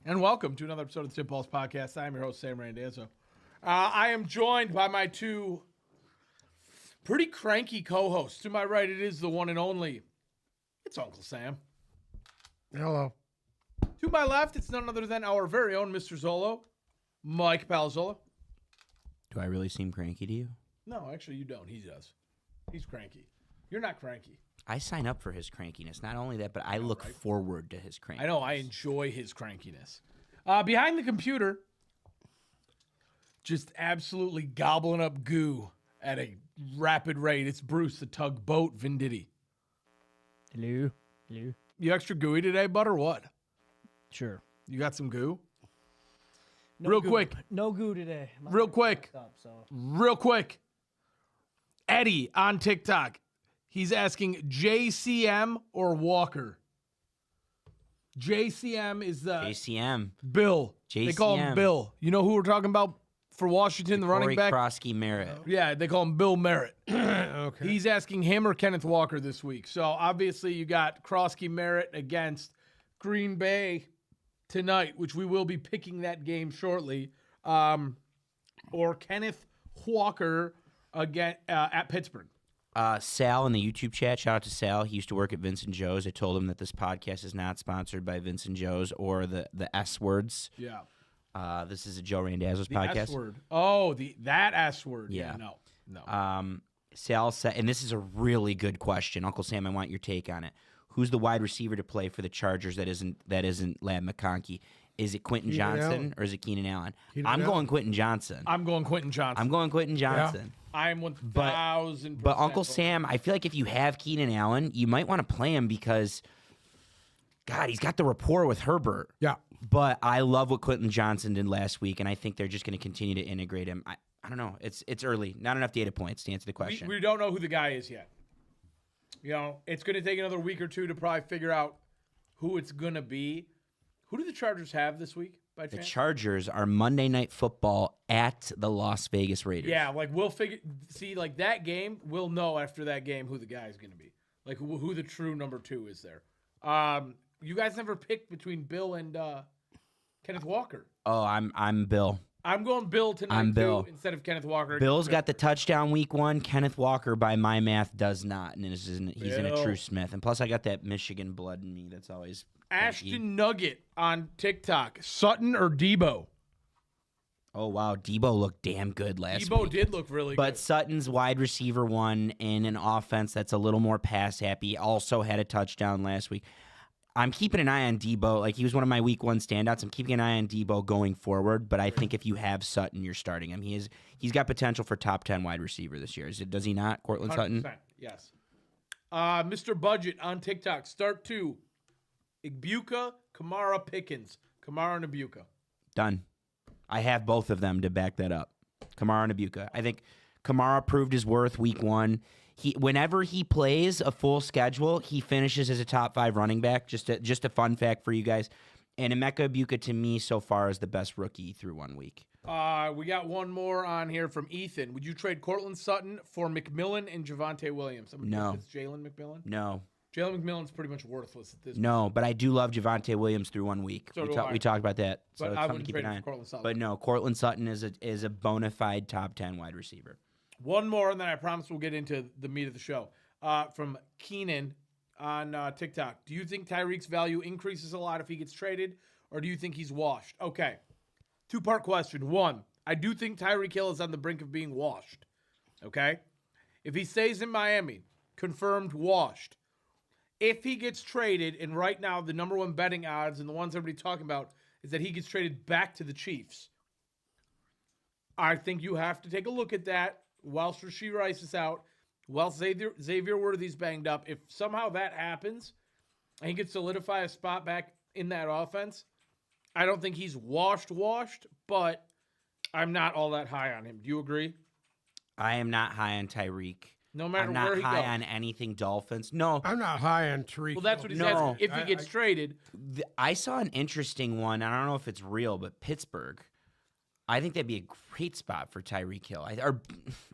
And welcome to another episode of the Tip Balls Podcast. I'm your host, Sam Randazzo. I am joined by my two pretty cranky co-hosts. To my right, it is the one and only. It's Uncle Sam. Hello. To my left, it's none other than our very own Mr. Zolo, Mike Palazzola. Do I really seem cranky to you? No, actually, you don't. He does. He's cranky. You're not cranky. I sign up for his crankiness. Not only that, but I look forward to his crankiness. I know. I enjoy his crankiness. Behind the computer, just absolutely gobbling up goo at a rapid rate. It's Bruce, the tugboat Venditti. Hello. Hello. You extra gooey today, bud, or what? Sure. You got some goo? No Real goo. quick. No goo today. Real quick. Real quick. Eddie on TikTok. He's asking JCM or Walker. JCM is the JCM. Bill. They call him JCM. Bill. You know who we're talking about for Washington, the running Corey back? Krosky Merritt. Yeah, they call him Bill Merritt. Okay. He's asking him or Kenneth Walker this week. So obviously you got Krosky Merritt against Green Bay tonight, which we will be picking that game shortly. Or Kenneth Walker again at Pittsburgh. Sal in the YouTube chat, shout out to Sal. He used to work at Vincent Joe's. I told him that this podcast is not sponsored by Vincent Joe's or the S words. Yeah. This is a Joe Randazzo's The podcast. S word. Oh, that S word. Yeah. No. Sal said, and this is a really good question. Uncle Sam, I want your take on it. Who's the wide receiver to play for the Chargers that isn't Lamb McCarthy? Is it Quentin Johnson or is it Keenan Allen? I'm going Quentin Johnson. I'm going Quentin Johnson. I'm going Quentin Johnson. I'm 1,000%. But Uncle Sam, I feel like if you have Keenan Allen, you might want to play him because, God, he's got the rapport with Herbert. Yeah. But I love what Quentin Johnson did last week, and I think they're just going to continue to integrate him. I don't know. It's early. Not enough data points to answer the question. We don't know who the guy is yet. You know, it's going to take another week or two to probably figure out who it's going to be. Who do the Chargers have this week, by The chance? Chargers are Monday Night Football at the Las Vegas Raiders. Yeah, like we'll like that game, we'll know after that game who the guy is going to be. Like who the true number 2 is there. You guys never picked between Bill and Kenneth Walker. Oh, I'm Bill. I'm going Bill tonight I'm Bill. too, instead of Kenneth Walker. Bill's got the touchdown week 1. Kenneth Walker, by my math, does not, and he's in a true Smith. And plus, I got that Michigan blood in me. That's always Ashton Nugget on TikTok. Sutton or Debo? Oh, wow. Debo looked damn good last Debo week. did look really But good. Sutton's wide receiver 1 in an offense that's a little more pass happy. Also had a touchdown last week. I'm keeping an eye on Debo. Like, he was one of my week 1 standouts. I'm keeping an eye on Debo going forward, but I think if you have Sutton, you're starting him. He's got potential for top 10 wide receiver this year. Does he not, Cortland 100%, Sutton? yes. Mr. Budget on TikTok. Start 2. Ibuka, Kamara, Pickens. Kamara and Ibuka. Done. I have both of them to back that up. Kamara and Ibuka. I think Kamara proved his worth week 1. Whenever he plays a full schedule, he finishes as a top 5 running back. Just a fun fact for you guys. And Emeka Ibuka, to me, so far is the best rookie through 1 week. We got one more on here from Ethan. Would you trade Cortland Sutton for McMillan and Javonte Williams? I'm No. It's Jalen McMillan? No. Jalen McMillan's pretty much worthless at this point. No, but I do love Javonte Williams through 1 week. So we do I. We talked about that. So But it's I something wouldn't to keep trade an him eye for on. Cortland Sutton. But no, Cortland Sutton is a bona fide top 10 wide receiver. One more, and then I promise we'll get into the meat of the show. From Keenan on TikTok. Do you think Tyreek's value increases a lot if he gets traded, or do you think he's washed? Okay. 2-part question. 1, I do think Tyreek Hill is on the brink of being washed. Okay? If he stays in Miami, confirmed washed. If he gets traded, and right now the number 1 betting odds and the ones everybody's talking about is that he gets traded back to the Chiefs. I think you have to take a look at that whilst Rashee Rice is out, whilst Xavier Worthy's banged up. If somehow that happens and he could solidify a spot back in that offense, I don't think he's washed, but I'm not all that high on him. Do you agree? I am not high on Tyreek. No matter I'm where not he high goes. on anything Dolphins. No. I'm not high on Tariq. Well, that's what he's No. asking. If he gets traded, I saw an interesting one. I don't know if it's real, but Pittsburgh I think that'd be a great spot for Tyreek Hill.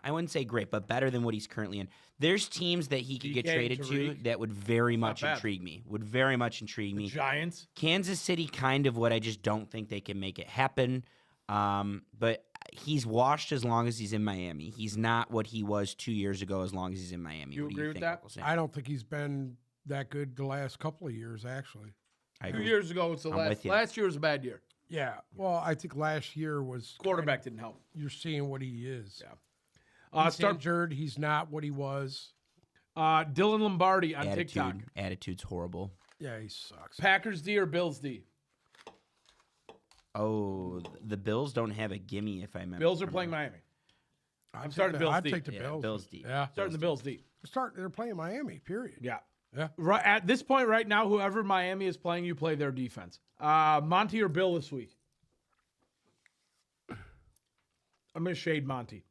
I wouldn't say great, but better than what he's currently in. There's teams that he could get DK, traded to Tariq. that would very It's not much bad. intrigue me. Would very much intrigue me. Giants. Kansas City, kind of what I just don't think they can make it happen. But he's washed as long as he's in Miami. He's not what he was 2 years ago as long as he's in Miami. You What do agree with think, that? Uncle Sam? I don't think he's been that good the last couple of years, actually. I 2 agree. years ago was the I'm last. with you. Last year was a bad year. Yeah. Well, I think last year was Quarterback didn't help. You're seeing what he is. Yeah. He's Start injured. He's not what he was. Dylan Lombardi on TikTok. Attitude's horrible. Yeah, he sucks. Packers D or Bills D? Oh, the Bills don't have a gimme if I remember. Bills are playing Miami. I'm starting Bills I'd D. take the Yeah, Bills. Bills D. Yeah. Starting the Bills D. They're playing Miami, period. Yeah. Yeah. Right at this point, right now, whoever Miami is playing, you play their defense. Monty or Bill this week? I'm going to shade Monty.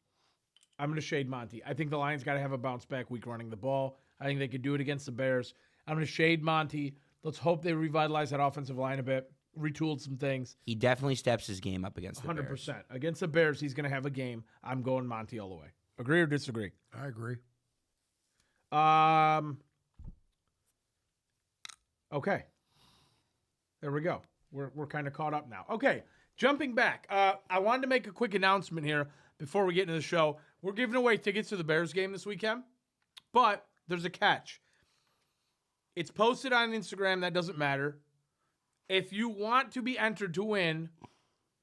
I think the Lions got to have a bounce back week running the ball. I think they could do it against the Bears. I'm going to shade Monty. Let's hope they revitalize that offensive line a bit, retooled some things. He definitely steps his game up against the 100%. Bears. Against the Bears, he's going to have a game. I'm going Monty all the way. Agree or disagree? I agree. Okay. There we go. We're kind of caught up now. Okay. Jumping back. I wanted to make a quick announcement here before we get into the show. We're giving away tickets to the Bears game this weekend, but there's a catch. It's posted on Instagram. That doesn't matter. If you want to be entered to win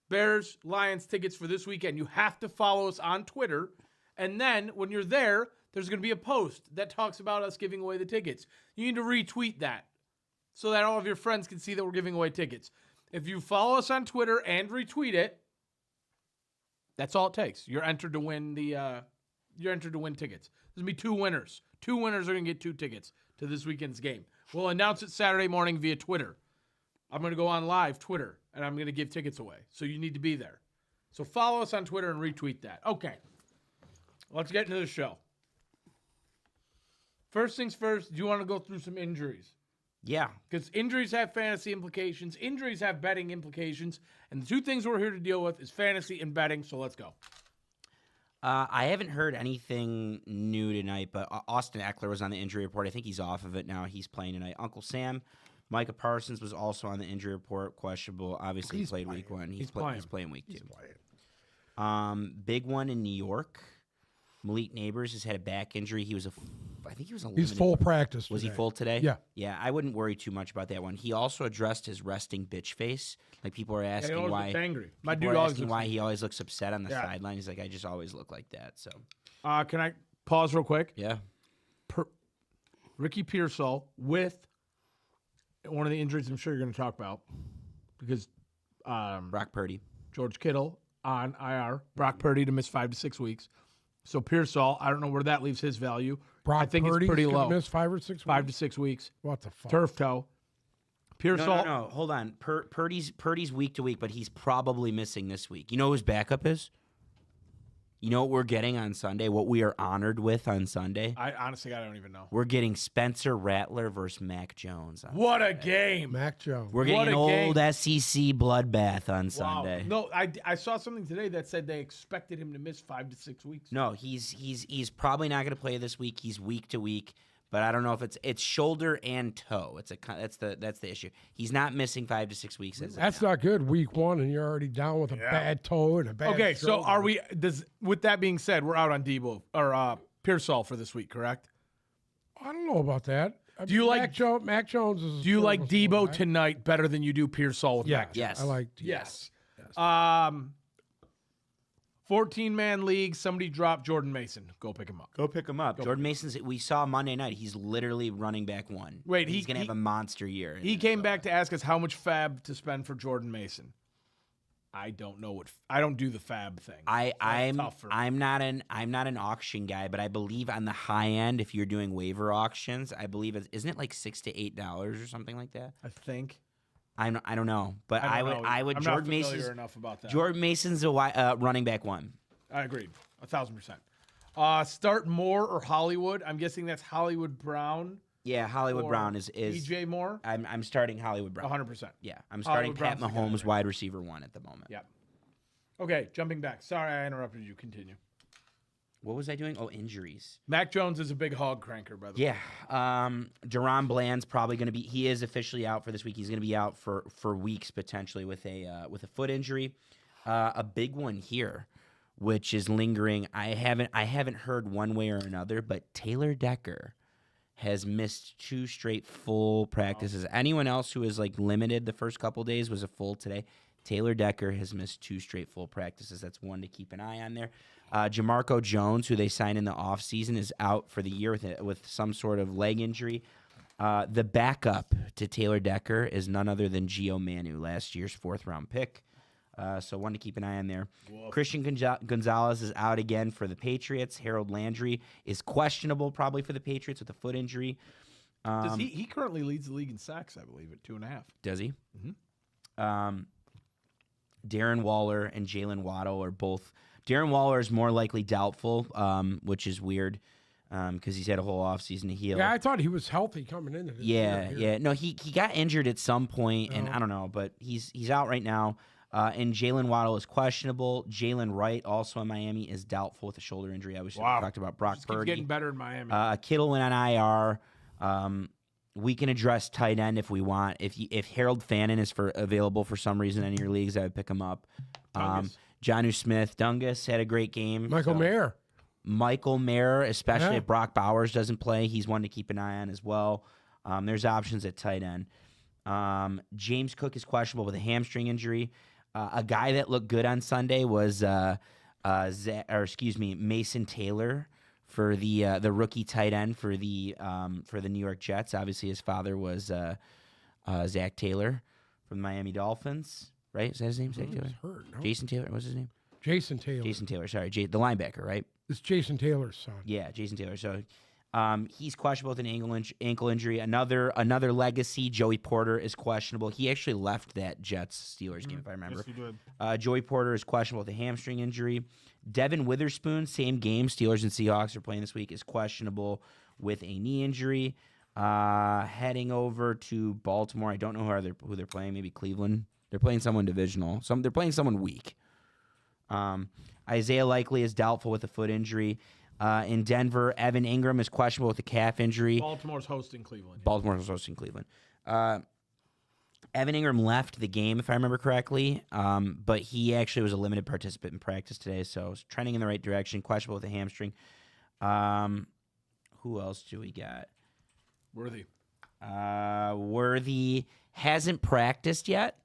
Bears Lions tickets for this weekend, you have to follow us on Twitter. And then when you're there, there's going to be a post that talks about us giving away the tickets. You need to retweet that so that all of your friends can see that we're giving away tickets. If you follow us on Twitter and retweet it, that's all it takes. You're entered to win tickets. There's going to be two winners. Two winners are going to get 2 tickets to this weekend's game. We'll announce it Saturday morning via Twitter. I'm going to go on live Twitter, and I'm going to give tickets away. So you need to be there. So follow us on Twitter and retweet that. Okay. Let's get into the show. First things first, do you want to go through some injuries? Yeah. Because injuries have fantasy implications. Injuries have betting implications. And the two things we're here to deal with is fantasy and betting. So let's go. I haven't heard anything new tonight, but Austin Eckler was on the injury report. I think he's off of it now. He's playing tonight. Uncle Sam, Micah Parsons was also on the injury report, questionable. Obviously, he played week 1. He's playing week 2. Big one in New York. Malik Neighbors has had a back injury. I think he was eliminated. He's full practice. Was he today. full today? Yeah. Yeah, I wouldn't worry too much about that one. He also addressed his resting bitch face. Like, people are asking always why. looks angry. My People dude are always asking looks why angry. he always looks upset on the Yeah. sideline. He's like, I just always look like that. So, Can I pause real quick? yeah. Ricky Pearsall with one of the injuries I'm sure you're going to talk about because Brock Purdy. George Kittle on IR, Brock Purdy to miss 5 to 6 weeks. So Pearsall, I don't know where that leaves his value. Brock I think Purdy's it's pretty gonna low. Miss 5 or 6 weeks. 5 to 6 weeks. What the fuck? Turf toe. Pearsall. No. Hold on. Purdy's week to week, but he's probably missing this week. You know who his backup is? You know what we're getting on Sunday? What we are honored with on Sunday? I honestly, I don't even know. We're getting Spencer Rattler versus Mac Jones. On What a Sunday. game. Mac Jones. We're getting What an a old game. SEC bloodbath on Wow. Sunday. No, I saw something today that said they expected him to miss 5 to 6 weeks. No, he's probably not going to play this week. He's week to week, but I don't know if it's shoulder and toe. That's the issue. He's not missing 5 to 6 weeks. That's not good. Week 1, and you're already down with a bad toe and a bad. Okay, so shoulder. are we? With that being said, we're out on Debo or Pearsall for this week, correct? I don't know about that. Do you like Mac Jones? Is Do you like serviceable Debo guy. tonight better than you do Pearsall with Mac? Yes. I like. Yes. 14-man league. Somebody dropped Jordan Mason. Go pick him up. Go pick him up. Jordan Mason's. We saw Monday night. He's literally running back 1. Wait, he's going to have a monster year. in He came Minnesota. back to ask us how much fab to spend for Jordan Mason. I don't know what. I don't do the fab thing. I'm tough for me. I'm not an auction guy, but I believe on the high end, if you're doing waiver auctions, I believe isn't it like $6 to $8 or something like that? I think. I don't know, but I don't know. I would I'm Jordan not familiar Mason's enough about that. Jordan Mason's a running back 1. I agreed. 1,000%. Start Moore or Hollywood. I'm guessing that's Hollywood Brown. Yeah, Hollywood or Brown is DJ Moore. I'm starting Hollywood Brown. 100%. Yeah, I'm starting Hollywood Pat Brown's the guy Mahomes there. wide receiver 1 at the moment. Yep. Okay, jumping back. Sorry, I interrupted you. Continue. What was I doing? Oh, injuries. Mac Jones is a big hog cranker, by the way. Yeah. Deron Bland's probably going to be. He is officially out for this week. He's going to be out for weeks potentially with a foot injury. A big one here, which is lingering. I haven't heard one way or another, but Taylor Decker has missed 2 straight full practices. Wow. Anyone else who is like limited the first couple days was a full today. Taylor Decker has missed 2 straight full practices. That's one to keep an eye on there. Jamarco Jones, who they signed in the offseason, is out for the year with some sort of leg injury. The backup to Taylor Decker is none other than Gio Manu, last year's 4th-round pick. So one to keep an eye on there. Whoa. Christian Gonzalez is out again for the Patriots. Harold Landry is questionable probably for the Patriots with a foot injury. Does he currently leads the league in sacks, I believe, at 2.5. Does he? Mm-hmm. Darren Waller and Jalen Waddle are both. Darren Waller is more likely doubtful, which is weird because he's had a whole offseason to heal. Yeah, I thought he was healthy coming into this. Yeah. No, he got injured at some point, and I don't know, but he's out right now. And Jalen Waddle is questionable. Jalen Wright, also in Miami, is doubtful with a shoulder injury. I wish we talked about Brock Purdy. He's getting better in Miami. Kittle went on IR. We can address tight end if we want. If Harold Fannin is available for some reason in your leagues, I would pick him up. Jonnu Smith, Dungus had a great game. Michael Mayer, especially if Brock Bowers doesn't play, he's one to keep an eye on as well. There's options at tight end. James Cook is questionable with a hamstring injury. A guy that looked good on Sunday was Mason Taylor for the rookie tight end for the New York Jets. Obviously, his father was Zach Taylor from the Miami Dolphins. Right? Is that his name? Zach Taylor? Hurt, no? Jason Taylor? What's his name? Jason Taylor. Jason Taylor. Sorry, the linebacker, right? It's Jason Taylor's son. Yeah, Jason Taylor. So he's questionable with an ankle injury. Another legacy, Joey Porter, is questionable. He actually left that Jets-Steelers game, if I remember. Yes, he did. Joey Porter is questionable with a hamstring injury. Devin Witherspoon, same game. Steelers and Seahawks are playing this week, is questionable with a knee injury. Heading over to Baltimore. I don't know who they're playing. Maybe Cleveland. They're playing someone divisional. They're playing someone weak. Isaiah Likely is doubtful with a foot injury. In Denver, Evan Ingram is questionable with a calf injury. Baltimore's hosting Cleveland. Evan Ingram left the game, if I remember correctly, but he actually was a limited participant in practice today, so it's trending in the right direction. Questionable with a hamstring. Who else do we got? Worthy hasn't practiced yet.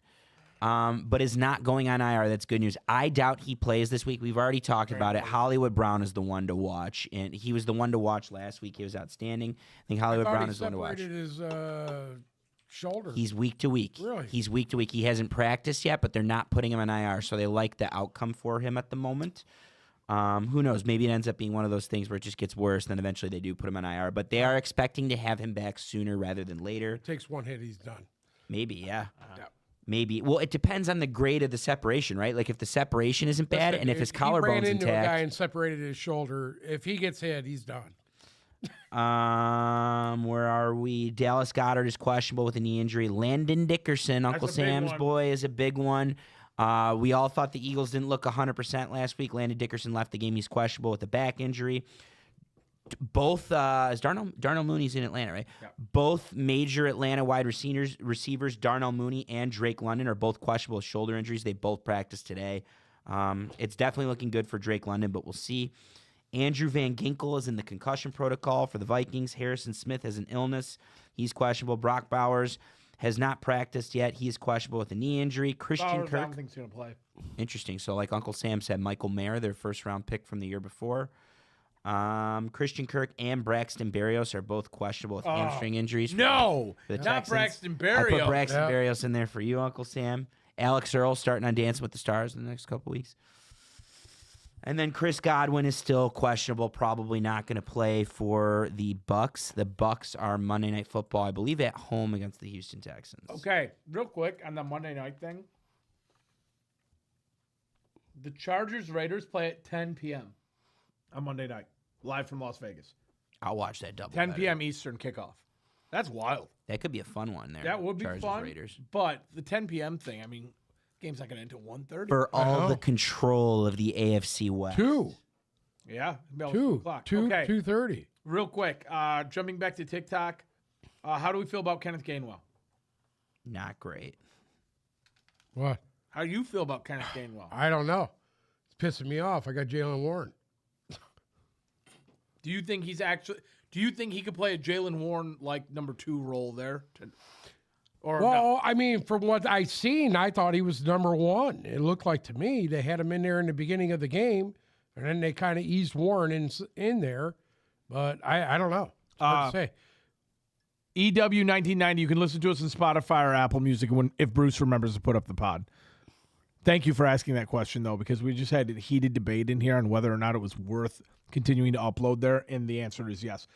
But is not going on IR. That's good news. I doubt he plays this week. We've already talked about it. Hollywood Brown is the one to watch, and he was the one to watch last week. He was outstanding. I think Hollywood Brown is the one to watch. He separated his shoulder. He's week to week. Really? He's week to week. He hasn't practiced yet, but they're not putting him on IR, so they like the outcome for him at the moment. Who knows? Maybe it ends up being one of those things where it just gets worse, and then eventually they do put him on IR. But they are expecting to have him back sooner rather than later. Takes one hit, he's done. Maybe, yeah. Yeah. Maybe. Well, it depends on the grade of the separation, right? Like if the separation isn't bad and if his collarbone's intact. He ran into a guy and separated his shoulder. If he gets hit, he's done. Where are we? Dallas Goedert is questionable with a knee injury. Landon Dickerson, Uncle Sam's boy, is a big one. We all thought the Eagles didn't look 100% last week. Landon Dickerson left the game. He's questionable with a back injury. Both is Darnell Mooney's in Atlanta, right? Yeah. Both major Atlanta wide receivers, Darnell Mooney and Drake London, are both questionable with shoulder injuries. They both practiced today. It's definitely looking good for Drake London, but we'll see. Andrew Van Ginkel is in the concussion protocol for the Vikings. Harrison Smith has an illness. He's questionable. Brock Bowers has not practiced yet. He is questionable with a knee injury. Christian Kirk. I don't think he's going to play. Interesting. So like Uncle Sam said, Michael Mayer, their first-round pick from the year before. Christian Kirk and Braxton Berrios are both questionable with hamstring injuries. No, for the not Texans. Braxton I Berrios. put Braxton Berrios in there for you, Uncle Sam. Alex Earl starting on Dancing with the Stars in the next couple weeks. And then Chris Godwin is still questionable, probably not going to play for the Bucks. The Bucks are Monday Night Football, I believe, at home against the Houston Texans. Okay, real quick on the Monday night thing. The Chargers-Raiders play at 10 p.m. on Monday night, live from Las Vegas. I'll watch that double. 10 p.m. Eastern kickoff. That's wild. That could be a fun one there. That would be Chargers, fun. Raiders. But the 10 p.m. thing, I mean, Game's not going to end until 1:30. For all know. the control of the AFC West. 2. Yeah. about 2. o'clock. 2. Okay. 2:30. Real quick, jumping back to TikTok, how do we feel about Kenneth Gainwell? Not great. What? How do you feel about Kenneth Gainwell? I don't know. It's pissing me off. I got Jalen Warren. Do you think he could play a Jalen Warren like number 2 role there? Or no? Well, I mean, from what I seen, I thought he was number 1. It looked like to me they had him in there in the beginning of the game, and then they kind of eased Warren in there. But I don't know. It's hard to say. EW1990, you can listen to us on Spotify or Apple Music if Bruce remembers to put up the pod. Thank you for asking that question, though, because we just had a heated debate in here on whether or not it was worth continuing to upload there, and the answer is yes.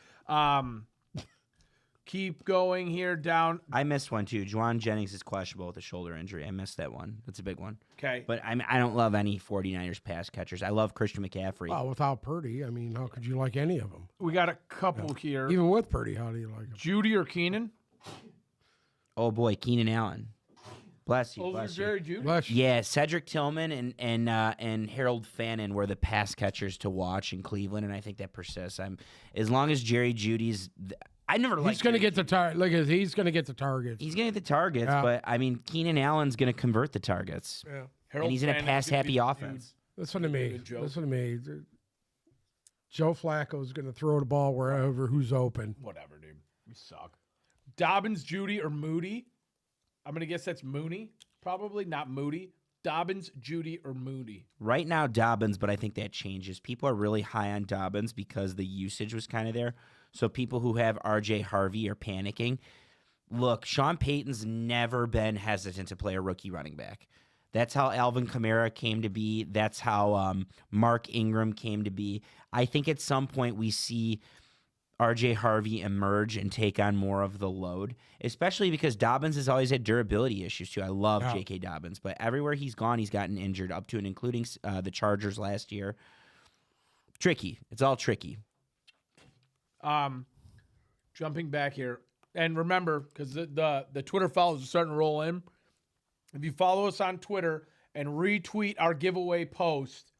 Keep going here down. I missed one, too. Juwan Jennings is questionable with a shoulder injury. I missed that one. That's a big one. Okay. But I don't love any 49ers pass catchers. I love Christian McCaffrey. Well, without Purdy, I mean, how could you like any of them? We got a couple here. Even with Purdy, how do you like them? Judy or Keenan? Oh, boy, Keenan Allen. Bless you. Over Bless you. Jerry Judy? Bless you. Yeah, Cedric Tillman and Harold Fannin were the pass catchers to watch in Cleveland, and I think that persists. As long as Jerry Judy's, I never liked. He's going to Jerry get the target. Look at he's going to get the targets. He's going to get the targets, Yeah. but I mean, Keenan Allen's going to convert the targets, Yeah. Harold and he's in a Fannin's pass-happy gonna be the offense. Listen to me. Good joke. Listen to me. Joe Flacco's going to throw the ball wherever who's open. dude. Whatever, dude. We suck. Dobbins, Judy, or Moody? I'm going to guess that's Mooney. Probably not Moody. Dobbins, Judy, or Moody? Right now, Dobbins, but I think that changes. People are really high on Dobbins because the usage was kind of there. So people who have RJ Harvey are panicking. Look, Sean Payton's never been hesitant to play a rookie running back. That's how Alvin Kamara came to be. That's how Mark Ingram came to be. I think at some point we see RJ Harvey emerge and take on more of the load, especially because Dobbins has always had durability issues too. I love J.K. Dobbins, but everywhere he's gone, he's gotten injured, up to and including the Chargers last year. Tricky. It's all tricky. Jumping back here, and remember, because the Twitter follows are starting to roll in. If you follow us on Twitter and retweet our giveaway post,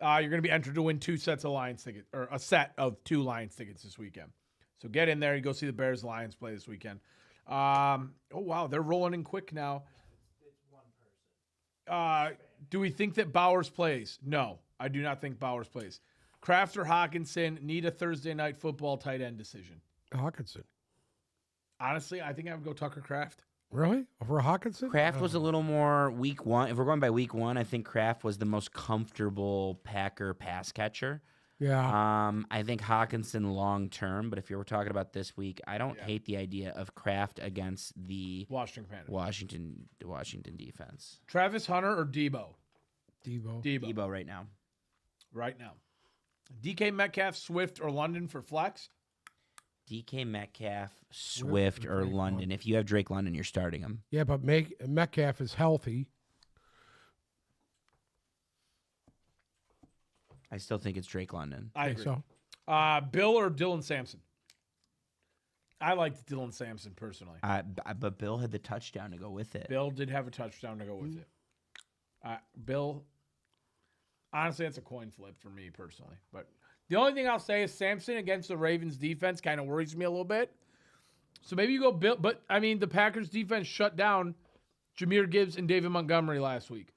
you're going to be entered to win 2 sets of Lions tickets, or a set of 2 Lions tickets this weekend. So get in there. You go see the Bears Lions play this weekend. Oh wow, they're rolling in quick now. Do we think that Bowers plays? No, I do not think Bowers plays. Kraft or Hawkinson need a Thursday night football tight end decision. Hawkinson. Honestly, I think I would go Tucker Kraft. Really? Over Hawkinson? Kraft was a little more week one. If we're going by week one, I think Kraft was the most comfortable Packer pass catcher. Yeah. I think Hawkinson long term, but if you were talking about this week, I don't hate the idea of Kraft against the Washington Panthers. Washington defense. Travis Hunter or Debo? Debo. Debo right now. Right now. DK Metcalf, Swift, or London for flex? DK Metcalf, Swift, or London. If you have Drake London, you're starting him. Yeah, but Metcalf is healthy. I still think it's Drake London. I agree. So. Bill or Dylan Sampson? I liked Dylan Sampson personally. But Bill had the touchdown to go with it. Bill did have a touchdown to go with it. Bill, honestly, that's a coin flip for me personally. But the only thing I'll say is Sampson against the Ravens defense kind of worries me a little bit. So maybe you go Bill. But, I mean, the Packers defense shut down Jahmyr Gibbs and David Montgomery last week.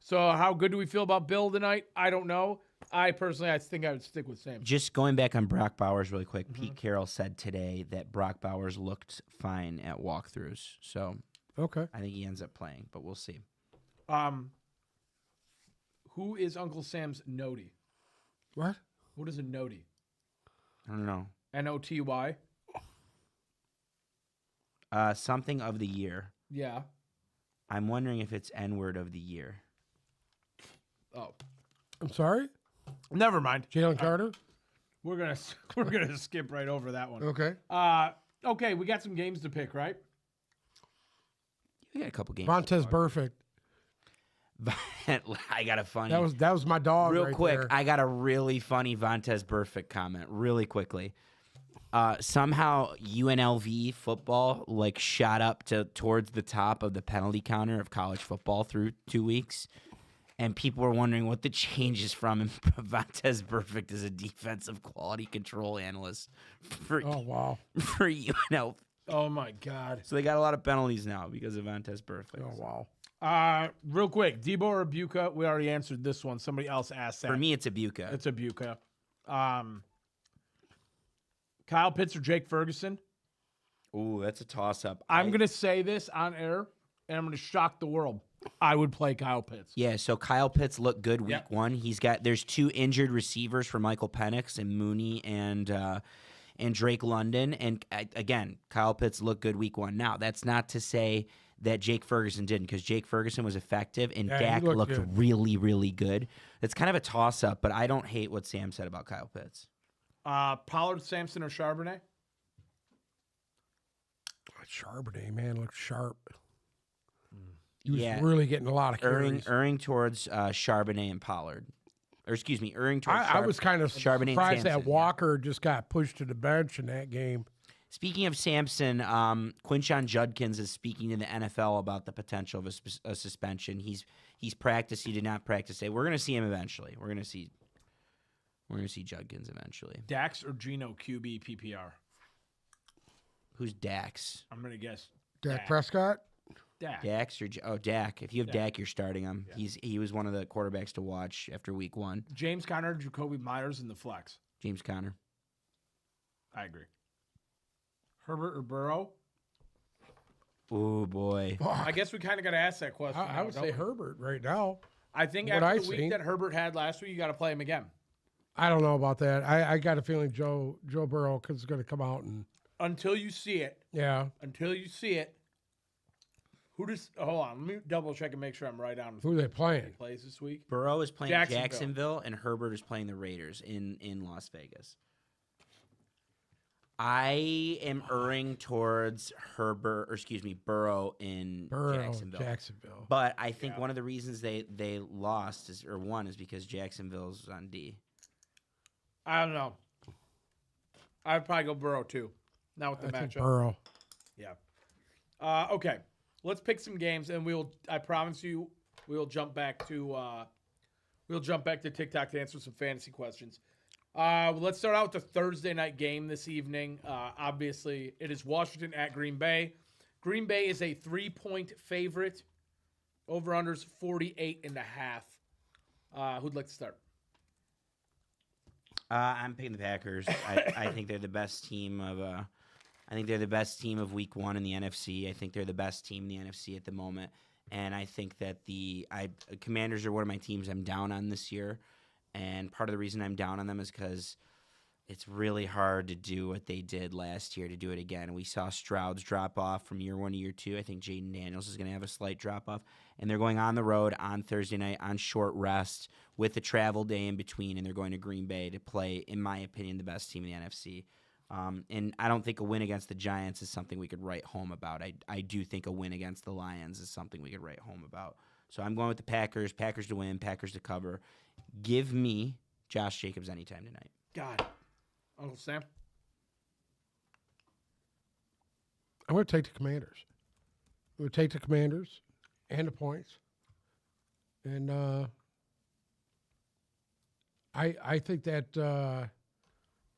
So how good do we feel about Bill tonight? I don't know. I think I would stick with Sampson. Just going back on Brock Bowers really quick, Pete Carroll said today that Brock Bowers looked fine at walkthroughs. So Okay. I think he ends up playing, but we'll see. Who is Uncle Sam's Nody? What? What is a Nody? I don't know. Noty? Something of the year. Yeah. I'm wondering if it's N-word of the year. Oh, I'm sorry? never mind. Jalen Carter? We're gonna skip right over that one. Okay. Okay, we got some games to pick, right? We got a couple games. Vontez Perfect. I got a funny. That was my dog real right quick. there. I got a really funny Vontez Burfict comment really quickly. Somehow UNLV football like shot up towards the top of the penalty counter of college football through 2 weeks. And people were wondering what the change is from. And Vontez Burfict is a defensive quality control analyst for wow. for UNLV. Oh my God. So they got a lot of penalties now because of Vontez Burfict. Oh wow. Real quick, Debo or Buka? We already answered this one. Somebody else asked that. For me, it's a Buka. It's a Buka. Kyle Pitts or Jake Ferguson? Ooh, that's a toss-up. I'm going to say this on air, and I'm going to shock the world. I would play Kyle Pitts. Yeah, so Kyle Pitts looked good week Yep. 1. There's 2 injured receivers for Michael Penix and Mooney and Drake London. And again, Kyle Pitts looked good week 1. Now, that's not to say that Jake Ferguson didn't, because Jake Ferguson was effective and Dak looked good. really, really good. It's kind of a toss-up, but I don't hate what Sam said about Kyle Pitts. Pollard, Sampson, or Charbonnet? Charbonnet, man, looked sharp. He was Yeah. really getting a lot of carries. Erring towards Charbonnet and Pollard. Or excuse me, erring towards I was kind of Charbonnet and surprised that Sampson, Walker just got pushed to the bench in that game. Speaking of Sampson, Quinshon Judkins is speaking to the NFL about the potential of a suspension. He's practiced. He did not practice today. We're going to see him eventually. We're going to see Judkins eventually. Dax or Geno QB PPR? Who's Dax? I'm going to guess Dak Prescott? Dak. Dax or Dak? If you have Dak. Dak, you're starting him. Yeah. He was one of the quarterbacks to watch after week 1. James Conner, Jacoby Myers in the flex. James Conner. I agree. Herbert or Burrow? Oh boy. I guess we kind of got to ask that question. I now, would don't say we? Herbert right now. I think What after I the week seen. that Herbert had last week, you got to play him again. I don't know about that. I got a feeling Joe Burrow is going to come out and Until you see it. yeah. Until you see it. Who does? Hold on. Let me double check and make sure I'm right on. Who they playing? Plays this week. Burrow is playing Jacksonville. Jacksonville, and Herbert is playing the Raiders in Las Vegas. I am erring towards Burrow in Jacksonville. But I think one of the reasons they lost is because Jacksonville's on D. I don't know. I'd probably go Burrow too. Not with the I think matchup. Burrow. Yeah. Okay. Let's pick some games, and I promise you, we'll jump back to TikTok to answer some fantasy questions. Let's start out with the Thursday night game this evening. Obviously, it is Washington at Green Bay. Green Bay is a 3-point favorite. Over-unders 48.5. Who'd like to start? I'm picking the Packers. I think they're the best team of. I think they're the best team of Week 1 in the NFC. I think they're the best team in the NFC at the moment, and I think that the Commanders are one of my teams I'm down on this year. And part of the reason I'm down on them is because it's really hard to do what they did last year to do it again. We saw Stroud's drop off from year 1 to year 2. I think Jaden Daniels is going to have a slight drop off. And they're going on the road on Thursday night on short rest with a travel day in between. And they're going to Green Bay to play, in my opinion, the best team in the NFC. And I don't think a win against the Giants is something we could write home about. I do think a win against the Lions is something we could write home about. So I'm going with the Packers. Packers to win, Packers to cover. Give me Josh Jacobs anytime tonight. God. Uncle Sam? I'm going to take the Commanders. I'm going to take the Commanders and the points. And I think that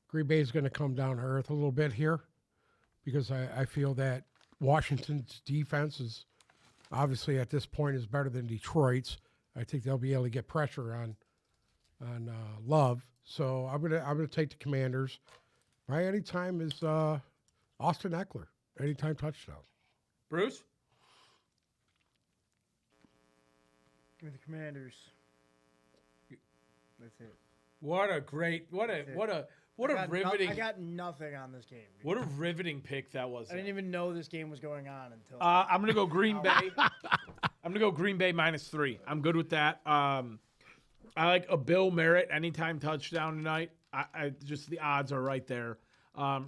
Green Bay is going to come down to earth a little bit here because I feel that Washington's defense is obviously at this point is better than Detroit's. I think they'll be able to get pressure on Love. So I'm gonna take the Commanders. My anytime is Austin Eckler. Anytime touchdown. Bruce? Give me the Commanders. That's it. What a riveting. I got nothing on this game. Dude. What a riveting pick that was. I didn't even know this game was going on until. I'm gonna go Green Bay. I'm gonna go Green Bay -3. I'm good with that. I like a Bill Merritt anytime touchdown tonight. I just the odds are right there.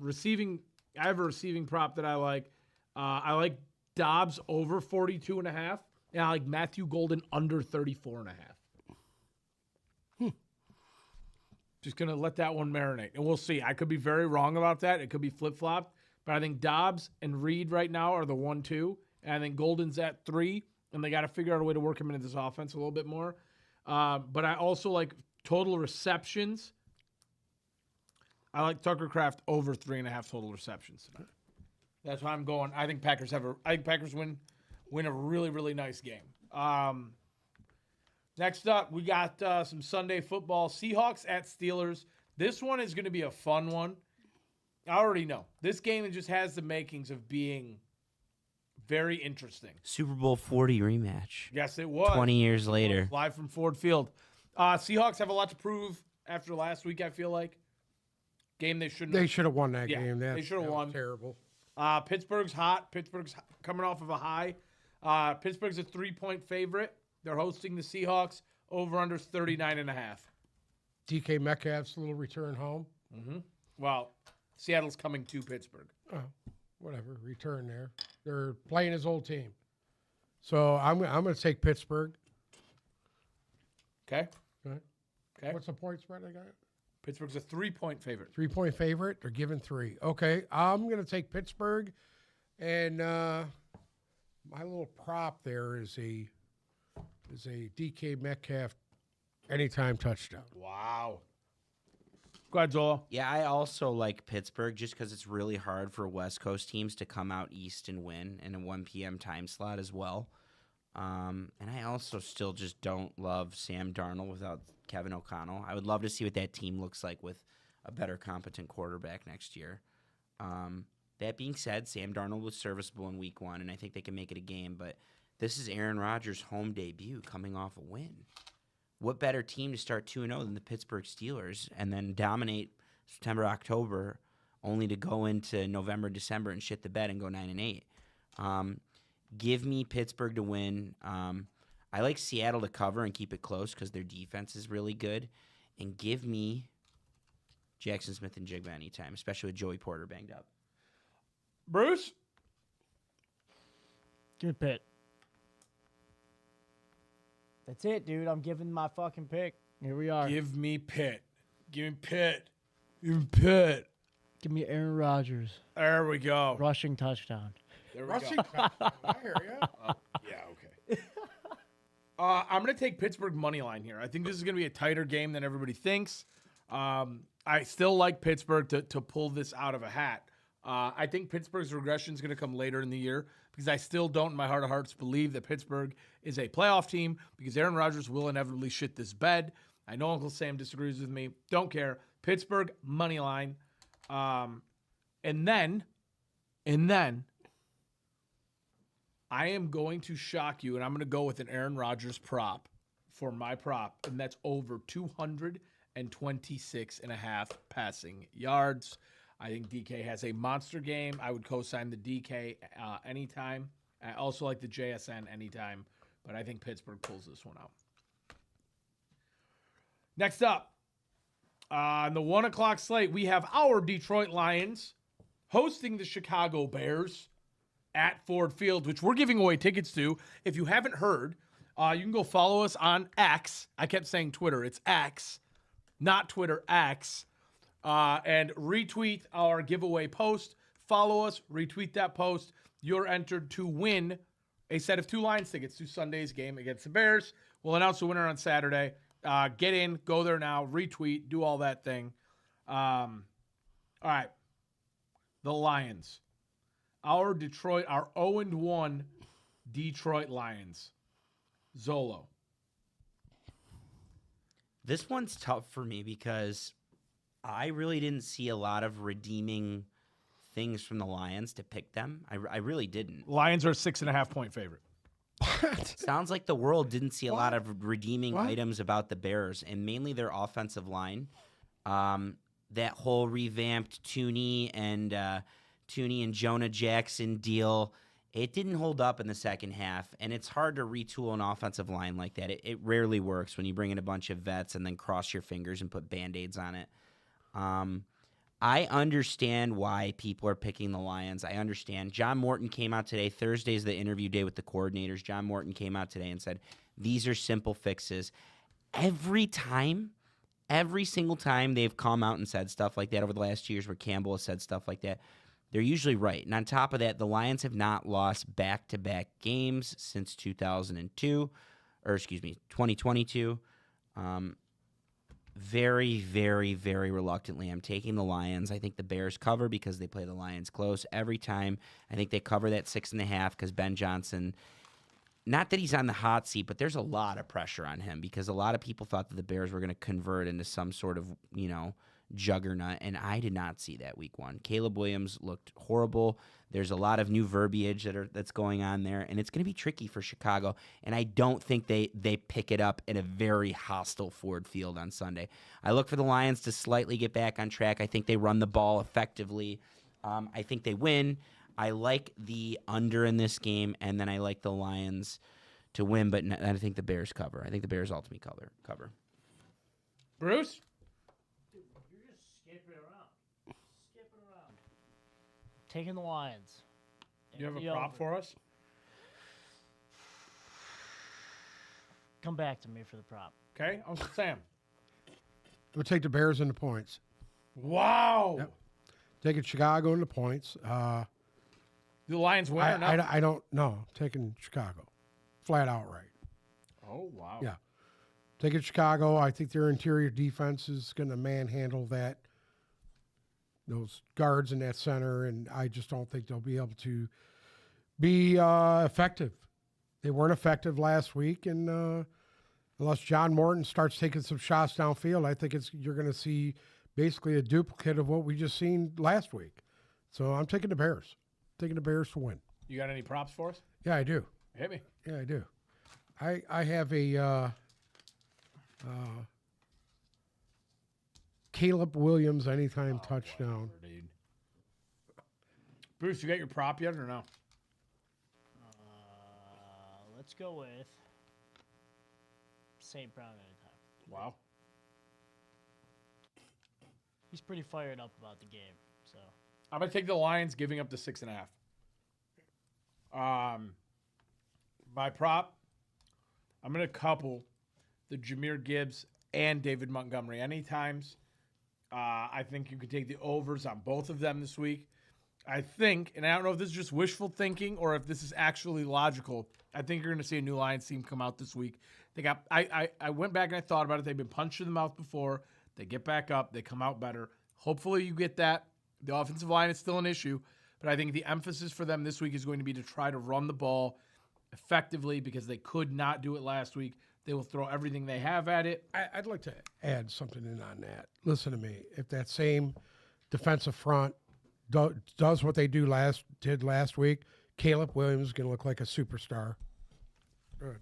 Receiving, I have a receiving prop that I like. I like Dobbs over 42.5, and I like Matthew Golden under 34.5. Just going to let that one marinate. And we'll see. I could be very wrong about that. It could be flip-flopped. But I think Dobbs and Reed right now are the 1-2. And I think Golden's at 3. And they got to figure out a way to work him into this offense a little bit more. But I also like total receptions. I like Tucker Kraft over 3.5 total receptions tonight. That's why I'm going. I think Packers win a really, really nice game. Next up, we got some Sunday football. Seahawks at Steelers. This one is going to be a fun one. I already know. This game just has the makings of being very interesting. Super Bowl 40 rematch. Yes, it was. 20 years later. Live from Ford Field. Seahawks have a lot to prove after last week, I feel like. Game they shouldn't They should have won that Yeah, game. they should have won. Terrible. Pittsburgh's hot. Pittsburgh's coming off of a high. Pittsburgh's a 3-point favorite. They're hosting the Seahawks. Over-under 39.5. DK Metcalf's little return home. Well, Seattle's coming to Pittsburgh. Oh, whatever. Return there. They're playing his old team. So I'm going to take Pittsburgh. Okay? Okay. What's the point spread I got? Pittsburgh's a 3-point favorite. 3-point favorite. They're giving 3. Okay. I'm going to take Pittsburgh. And my little prop there is a DK Metcalf anytime touchdown. Wow. Go ahead, Zola. Yeah, I also like Pittsburgh just because it's really hard for West Coast teams to come out east and win in a 1 p.m. time slot as well. And I also still just don't love Sam Darnold without Kevin O'Connell. I would love to see what that team looks like with a better competent quarterback next year. That being said, Sam Darnold was serviceable in week 1, and I think they can make it a game. But this is Aaron Rodgers' home debut coming off a win. What better team to start 2-0 than the Pittsburgh Steelers and then dominate September, October, only to go into November, December and shit the bed and go 9-8? Give me Pittsburgh to win. I like Seattle to cover and keep it close because their defense is really good. And give me Jackson Smith and Jigba anytime, especially with Joey Porter banged up. Bruce? Give me Pitt. That's it, dude. I'm giving my fucking pick. Here we are. Give me Pitt. Give me Pitt. Give me Pitt. Give me Aaron Rodgers. There we go. Rushing touchdown. There we Rushing go. touchdown. I hear you. Yeah, okay. I'm going to take Pittsburgh money line here. I think this is going to be a tighter game than everybody thinks. I still like Pittsburgh to pull this out of a hat. I think Pittsburgh's regression is going to come later in the year because I still don't, in my heart of hearts, believe that Pittsburgh is a playoff team because Aaron Rodgers will inevitably shit this bed. I know Uncle Sam disagrees with me. Don't care. Pittsburgh money line. And then I am going to shock you, and I'm going to go with an Aaron Rodgers prop for my prop, and that's over 226.5 passing yards. I think DK has a monster game. I would co-sign the DK anytime. I also like the JSN anytime, but I think Pittsburgh pulls this one out. Next up, on the 1 o'clock slate, we have our Detroit Lions hosting the Chicago Bears at Ford Field, which we're giving away tickets to. If you haven't heard, you can go follow us on X. I kept saying Twitter. It's X, not Twitter, X. And retweet our giveaway post. Follow us, retweet that post. You're entered to win a set of 2 Lions tickets to Sunday's game against the Bears. We'll announce the winner on Saturday. Get in, go there now, retweet, do all that thing. All right. The Lions. Our 0-1 Detroit Lions. Zolo. This one's tough for me because I really didn't see a lot of redeeming things from the Lions to pick them. I really didn't. Lions are a 6.5-point favorite. Sounds like the world didn't see a lot of redeeming items about the Bears, and mainly their offensive line. That whole revamped Tooney and Jonah Jackson deal, it didn't hold up in the second half, and it's hard to retool an offensive line like that. It rarely works when you bring in a bunch of vets and then cross your fingers and put Band-Aids on it. I understand why people are picking the Lions. I understand. John Morton came out today. Thursday's the interview day with the coordinators. John Morton came out today and said, these are simple fixes. Every time every single time they've come out and said stuff like that over the last 2 years where Campbell has said stuff like that, they're usually right. And on top of that, the Lions have not lost back-to-back games since 2022. Very, very, very reluctantly, I'm taking the Lions. I think the Bears cover because they play the Lions close every time. I think they cover that 6.5 because Ben Johnson, not that he's on the hot seat, but there's a lot of pressure on him because a lot of people thought that the Bears were going to convert into some sort of, juggernaut, and I did not see that week one. Caleb Williams looked horrible. There's a lot of new verbiage that's going on there, and it's going to be tricky for Chicago, and I don't think they pick it up in a very hostile Ford Field on Sunday. I look for the Lions to slightly get back on track. I think they run the ball effectively. I think they win. I like the under in this game, and then I like the Lions to win, but I think the Bears cover. I think the Bears ultimately cover. Bruce? You're just skipping around. Taking the Lions. You have a The prop over. for us? Come back to me for the prop. Okay, Uncle Sam. We'll take the Bears in the points. Wow. Yep. Taking Chicago in the points. The Lions win or not? I don't know. Taking Chicago. Flat out right. Oh, wow. Yeah. Taking Chicago. I think their interior defense is going to manhandle those guards in that center, and I just don't think they'll be able to be effective. They weren't effective last week, and unless John Morton starts taking some shots downfield, I think you're going to see basically a duplicate of what we just seen last week. So I'm taking the Bears. Taking the Bears to win. You got any props for us? Yeah, I do. Hit me. Yeah, I do. I have a Caleb Williams anytime touchdown. Whatever, dude. Bruce, you got your prop yet or no? Let's go with St. Brown anytime. Wow. He's pretty fired up about the game. So I'm going to take the Lions giving up the 6.5. My prop, I'm going to couple the Jahmyr Gibbs and David Montgomery. Anytimes, I think you could take the overs on both of them this week. I think, and I don't know if this is just wishful thinking or if this is actually logical, I think you're going to see a new Lions team come out this week. I went back and I thought about it. They've been punched in the mouth before. They get back up. They come out better. Hopefully you get that. The offensive line is still an issue, but I think the emphasis for them this week is going to be to try to run the ball effectively because they could not do it last week. They will throw everything they have at it. I'd like to add something in on that. Listen to me. If that same defensive front does what they did last week, Caleb Williams is going to look like a superstar. Good.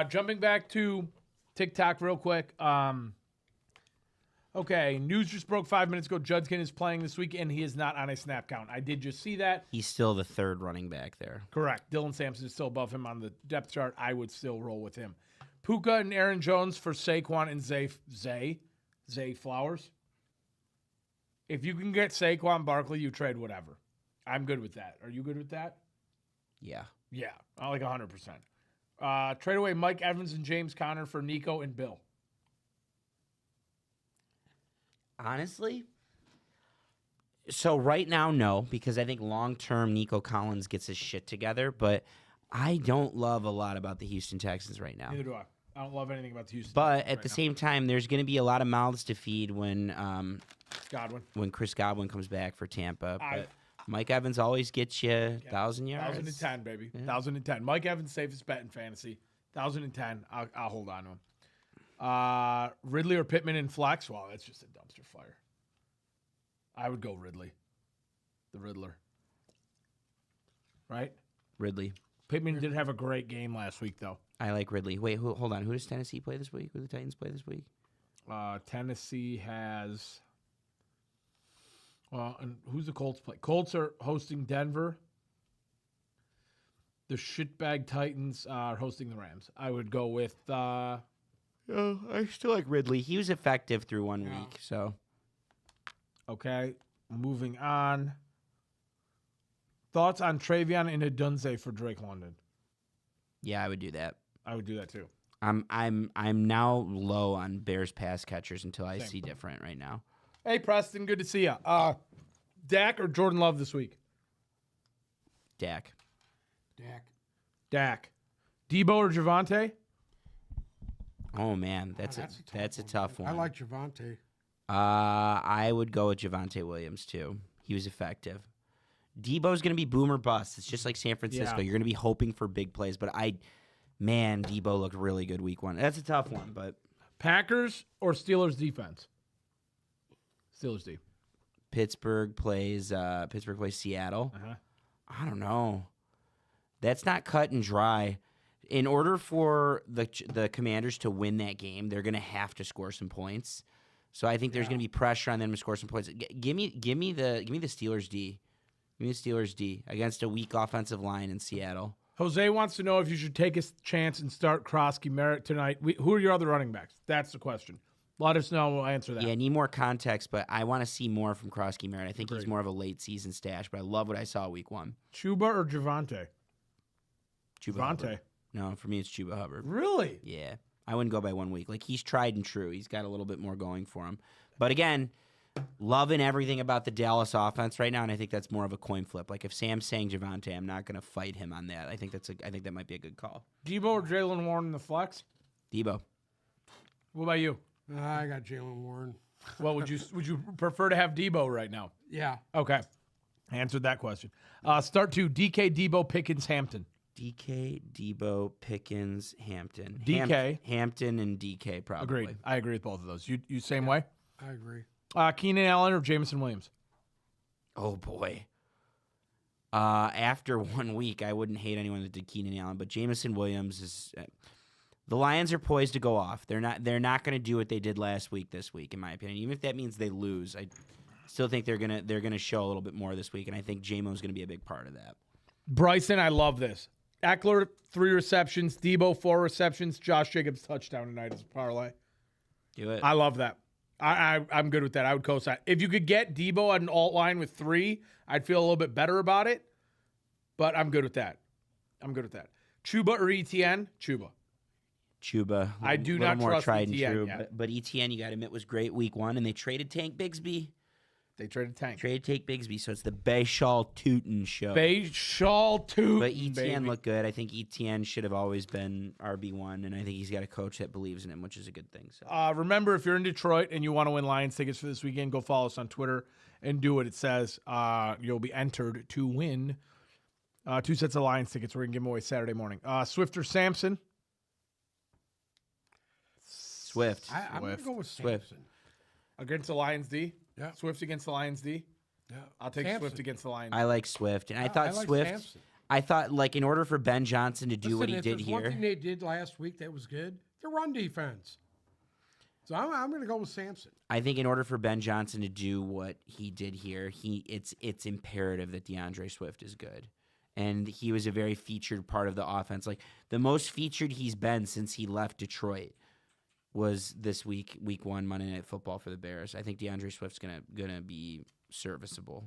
Jumping back to TikTok real quick. Okay, news just broke 5 minutes ago. Judkin is playing this week, and he is not on a snap count. I did just see that. He's still the third running back there. Correct. Dylan Sampson is still above him on the depth chart. I would still roll with him. Puka and Aaron Jones for Saquon and Zay Flowers. If you can get Saquon Barkley, you trade whatever. I'm good with that. Are you good with that? Yeah. Yeah, I like 100%. Trade away Mike Evans and James Conner for Nico and Bill. Honestly, so right now, no, because I think long-term Nico Collins gets his shit together, but I don't love a lot about the Houston Texans right now. Neither do I. I don't love anything about the Houston. But Texans at right the now. same time, there's going to be a lot of mouths to feed when Godwin. Chris Godwin comes back for Tampa. I- But Mike Evans always gets you 1,000 yards. 1,010, baby. 1,010. Mike Evans, safest bet in fantasy. 1,010. I'll hold on to him. Ridley or Pittman in flex? Wow, that's just a dumpster fire. I would go Ridley. The Riddler. Right? Ridley. Pittman did have a great game last week, though. I like Ridley. Wait, hold on. Who does Tennessee play this week? Who do the Titans play this week? Tennessee has... Well, and who's the Colts play? Colts are hosting Denver. The shitbag Titans are hosting the Rams. I would go with... I still like Ridley. He was effective through 1 week, so... Okay, moving on. Thoughts on Travion and Adunze for Drake London? Yeah, I would do that. I would do that too. I'm now low on Bears pass catchers until I see different right now. Hey, Preston, good to see you. Dak or Jordan Love this week? Dak. Dak. Debo or Javante? Oh man, that's a tough one. I like Javante. I would go with Javante Williams too. He was effective. Debo's going to be boom or bust. It's just like San Francisco. Yeah. You're going to be hoping for big plays, but Debo looked really good week 1. That's a tough one, but Packers or Steelers defense? Steelers D. Pittsburgh plays Seattle. Uh-huh. I don't know. That's not cut and dry. In order for the Commanders to win that game, they're going to have to score some points. So I think there's going to be pressure on them to score some points. Give me the Steelers D. Give me the Steelers D against a weak offensive line in Seattle. Jose wants to know if you should take a chance and start Krosky Merritt tonight. Who are your other running backs? That's the question. Let us know. We'll answer that. Yeah, I need more context, but I want to see more from Krosky Merritt. I think he's more of a late season stash, but I love what I saw week 1. Chuba or Javante? Hubbard. No, for me it's Chuba Hubbard. Really? Yeah. I wouldn't go by 1 week. Like, he's tried and true. He's got a little bit more going for him. But again, loving everything about the Dallas offense right now, and I think that's more of a coin flip. Like, if Sam's saying Javante, I'm not going to fight him on that. I think that might be a good call. Debo or Jalen Warren in the flex? Debo. What about you? I got Jalen Warren. Well, would you prefer to have Debo right now? Yeah. Okay. Answered that question. Start 2, DK, Debo, Pickens, Hampton. DK, Debo, Pickens, Hampton. DK. Hampton and DK probably. Agreed. I agree with both of those. You same way? I agree. Keenan Allen or Jameson Williams? Oh, boy. After 1 week, I wouldn't hate anyone that did Keenan Allen, but Jameson Williams is the Lions are poised to go off. They're not going to do what they did last week this week, in my opinion. Even if that means they lose, I still think they're gonna show a little bit more this week, and I think J-Mo's going to be a big part of that. Bryson, I love this. Eckler, 3 receptions. Debo, 4 receptions. Josh Jacobs, touchdown tonight as a parlay. Do it. I love that. I'm good with that. I would co-sign. If you could get Debo at an alt line with 3, I'd feel a little bit better about it. But I'm good with that. Chuba or ETN? Chuba. I do not more trust tried and ETN true, yet. but ETN, you got to admit, was great week 1, and they traded Tank Bigsby. They traded Tank. Bigsby, so it's the Bayshall Tootin show. Bayshall Tootin, But ETN baby. looked good. I think ETN should have always been RB1, and I think he's got a coach that believes in him, which is a good thing. So. Remember, if you're in Detroit and you want to win Lions tickets for this weekend, go follow us on Twitter and do what it says. You'll be entered to win 2 sets of Lions tickets. We're going to give them away Saturday morning. Swift or Samson? Swift. I'm going to go with Swift. Samson. Against the Lions D? Yeah. Swift against the Lions D? Yeah. I'll take Samson. Swift against the Lions. I like Swift, and I thought like Swift. Samson. I thought, like, in order for Ben Johnson to do what he if did there's one here, thing they did last week that was good, the run defense. So I'm going to go with Samson. I think in order for Ben Johnson to do what he did here, it's imperative that DeAndre Swift is good. And he was a very featured part of the offense. Like, the most featured he's been since he left Detroit was this week 1 Monday Night Football for the Bears. I think DeAndre Swift's gonna be serviceable.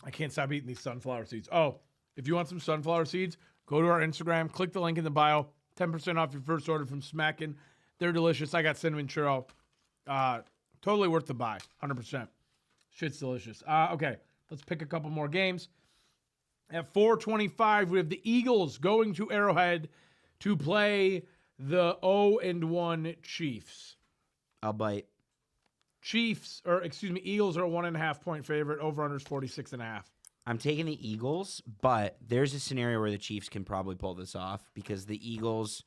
I can't stop eating these sunflower seeds. Oh, if you want some sunflower seeds, go to our Instagram, click the link in the bio, 10% off your first order from Smackin'. They're delicious. I got cinnamon churro. Totally worth the buy, 100%. Shit's delicious. Okay, let's pick a couple more games. At 4:25, we have the Eagles going to Arrowhead to play the 0-1 Chiefs. I'll bite. Eagles are a 1.5 point favorite. Over-under is 46.5. I'm taking the Eagles, but there's a scenario where the Chiefs can probably pull this off because the Eagles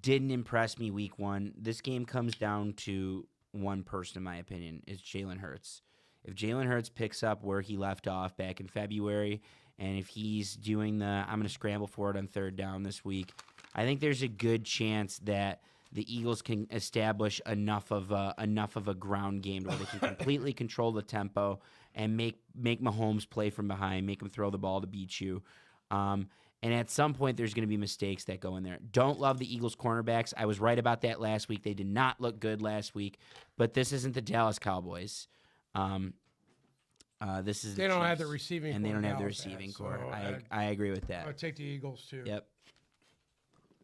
didn't impress me week 1. This game comes down to one person, in my opinion, is Jalen Hurts. If Jalen Hurts picks up where he left off back in February, and if he's doing I'm going to scramble for it on 3rd down this week, I think there's a good chance that the Eagles can establish enough of a ground game where they can completely control the tempo and make Mahomes play from behind, make him throw the ball to beat you. And at some point, there's going to be mistakes that go in there. Don't love the Eagles cornerbacks. I was right about that last week. They did not look good last week, but this isn't the Dallas Cowboys. This is They the don't have Chiefs, the receiving and they core don't have the Dallas receiving has, core. so I agree with that. I'll take the Eagles too. Yep.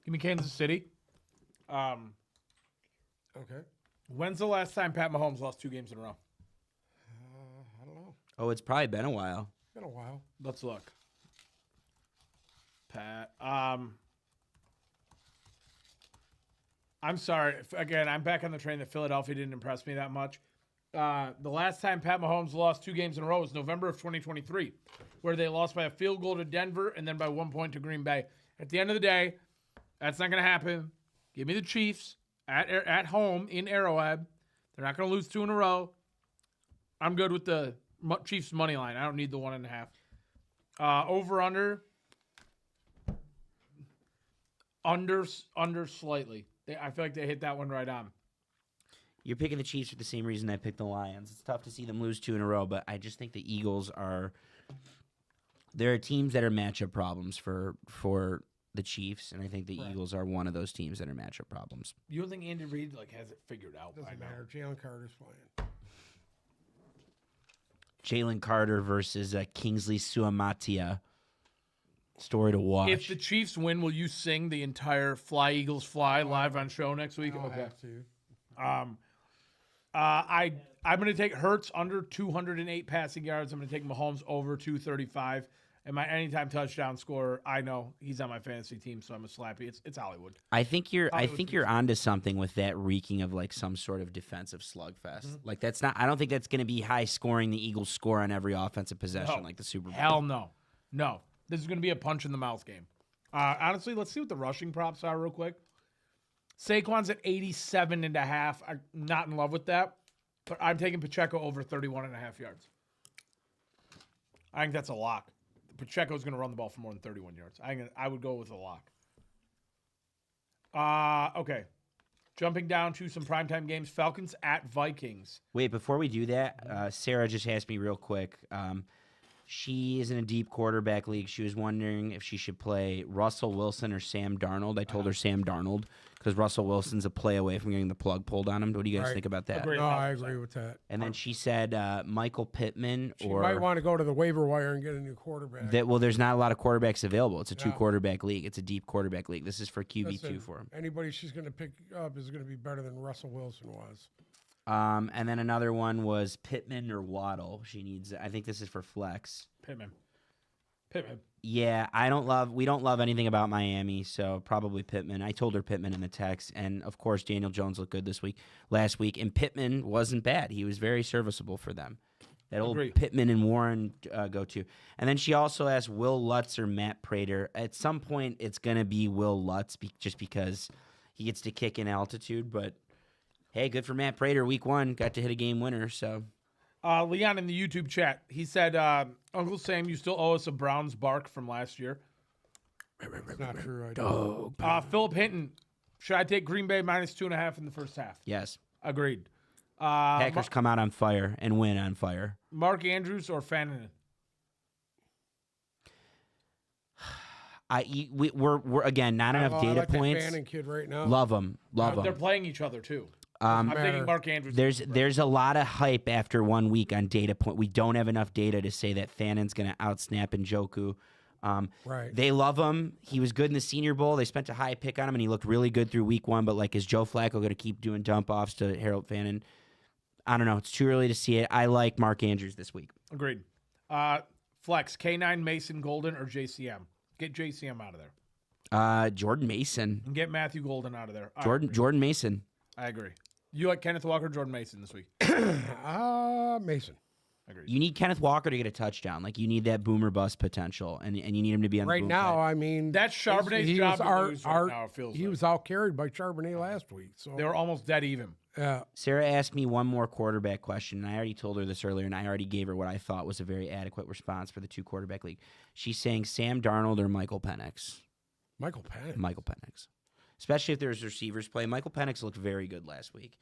Give me Kansas City. Okay. When's the last time Pat Mahomes lost 2 games in a row? I don't know. Oh, it's probably been a while. It's been a while. Let's look. Pat. I'm sorry. Again, I'm back on the train that Philadelphia didn't impress me that much. The last time Pat Mahomes lost 2 games in a row was November of 2023, where they lost by a field goal to Denver and then by 1 point to Green Bay. At the end of the day, that's not going to happen. Give me the Chiefs at home in Arrowhead. They're not going to lose 2 in a row. I'm good with the Chiefs money line. I don't need the 1.5. Under slightly. I feel like they hit that one right on. You're picking the Chiefs for the same reason I picked the Lions. It's tough to see them lose 2 in a row, but I just think the Eagles are. There are teams that are matchup problems for the Chiefs, and I think the Eagles are one of those teams that are matchup problems. You don't think Andy Reid has it figured out? Doesn't matter. Jalen Carter's playing. Jalen Carter versus Kingsley Suamatia. Story to watch. If the Chiefs win, will you sing the entire "Fly Eagles Fly" live on show next week? I'll Okay. have to. I'm going to take Hurts under 208 passing yards. I'm going to take Mahomes over 235. And my anytime touchdown scorer, I know he's on my fantasy team, so I'm a slappy. It's Hollywood. I think you're onto something with that reeking of like some sort of defensive slugfest. Mm-hmm. Like that's not. I don't think that's going to be high scoring. The Eagles score on every offensive possession like the Super Bowl. Hell no. No. This is going to be a punch in the mouth game. Honestly, let's see what the rushing props are real quick. Saquon's at 87.5. I'm not in love with that, but I'm taking Pacheco over 31.5 yards. I think that's a lock. Pacheco's going to run the ball for more than 31 yards. I would go with a lock. Okay. Jumping down to some primetime games. Falcons at Vikings. Wait, before we do that, Sarah just asked me real quick. She is in a deep quarterback league. She was wondering if she should play Russell Wilson or Sam Darnold. I told her Sam Darnold because Russell Wilson's a play away from getting the plug pulled on him. What do you guys Right. think about that? Agreed. No, I agree with that. And then she said Michael Pittman She or might want to go to the waiver wire and get a new quarterback. that. Well, there's not a lot of quarterbacks available. It's a 2-quarterback league. It's a deep quarterback league. This is for QB2 Listen, for him. Anybody she's going to pick up is going to be better than Russell Wilson was. And then another one was Pittman or Waddle. She needs. I think this is for flex. Pittman. Yeah, we don't love anything about Miami, so probably Pittman. I told her Pittman in the text, and of course Daniel Jones looked good last week, and Pittman wasn't bad. He was very serviceable for them. That old Agreed. Pittman and Warren go-to. And then she also asked Will Lutz or Matt Prater. At some point, it's going to be Will Lutz just because he gets to kick in altitude, but hey, good for Matt Prater. Week 1, got to hit a game winner, so... Leon in the YouTube chat, he said, Uncle Sam, you still owe us a Browns bark from last year. It's not true. I don't. Philip Hinton, should I take Green Bay minus 2.5 in the first half? Yes. Agreed. Packers come out on fire and win on fire. Mark Andrews or Fannin? We're again not enough I data like that points. Fanning kid right now. Love them. They're playing each other, too. I'm taking Mark Andrews. There's a lot of hype after 1 week on data point. We don't have enough data to say that Fannon's going to outsnap Njoku. Right. They love him. He was good in the Senior Bowl. They spent a high pick on him, and he looked really good through week 1. But like, is Joe Flacco going to keep doing dump offs to Harold Fannin? I don't know. It's too early to see it. I like Mark Andrews this week. Agreed. Flex, K9, Mason, Golden, or JCM? Get JCM out of there. Jordan Mason. And get Matthew Golden out of there. Jordan Mason. I agree. You like Kenneth Walker, Jordan Mason this week? Mason. Agreed. You need Kenneth Walker to get a touchdown. Like, you need that boomer bust potential, and you need him to be on the Right boom now, side. I mean, That's Charbonnet's he job was to lose right now, it feels he like. was out carried by Charbonnet last week. So They were almost dead even. yeah, Sarah asked me one more quarterback question, and I already told her this earlier, and I already gave her what I thought was a very adequate response for the 2-quarterback league. She's saying Sam Darnold or Michael Penix. Michael Penix. Michael Penix. Especially if there's receivers play. Michael Penix looked very good last week.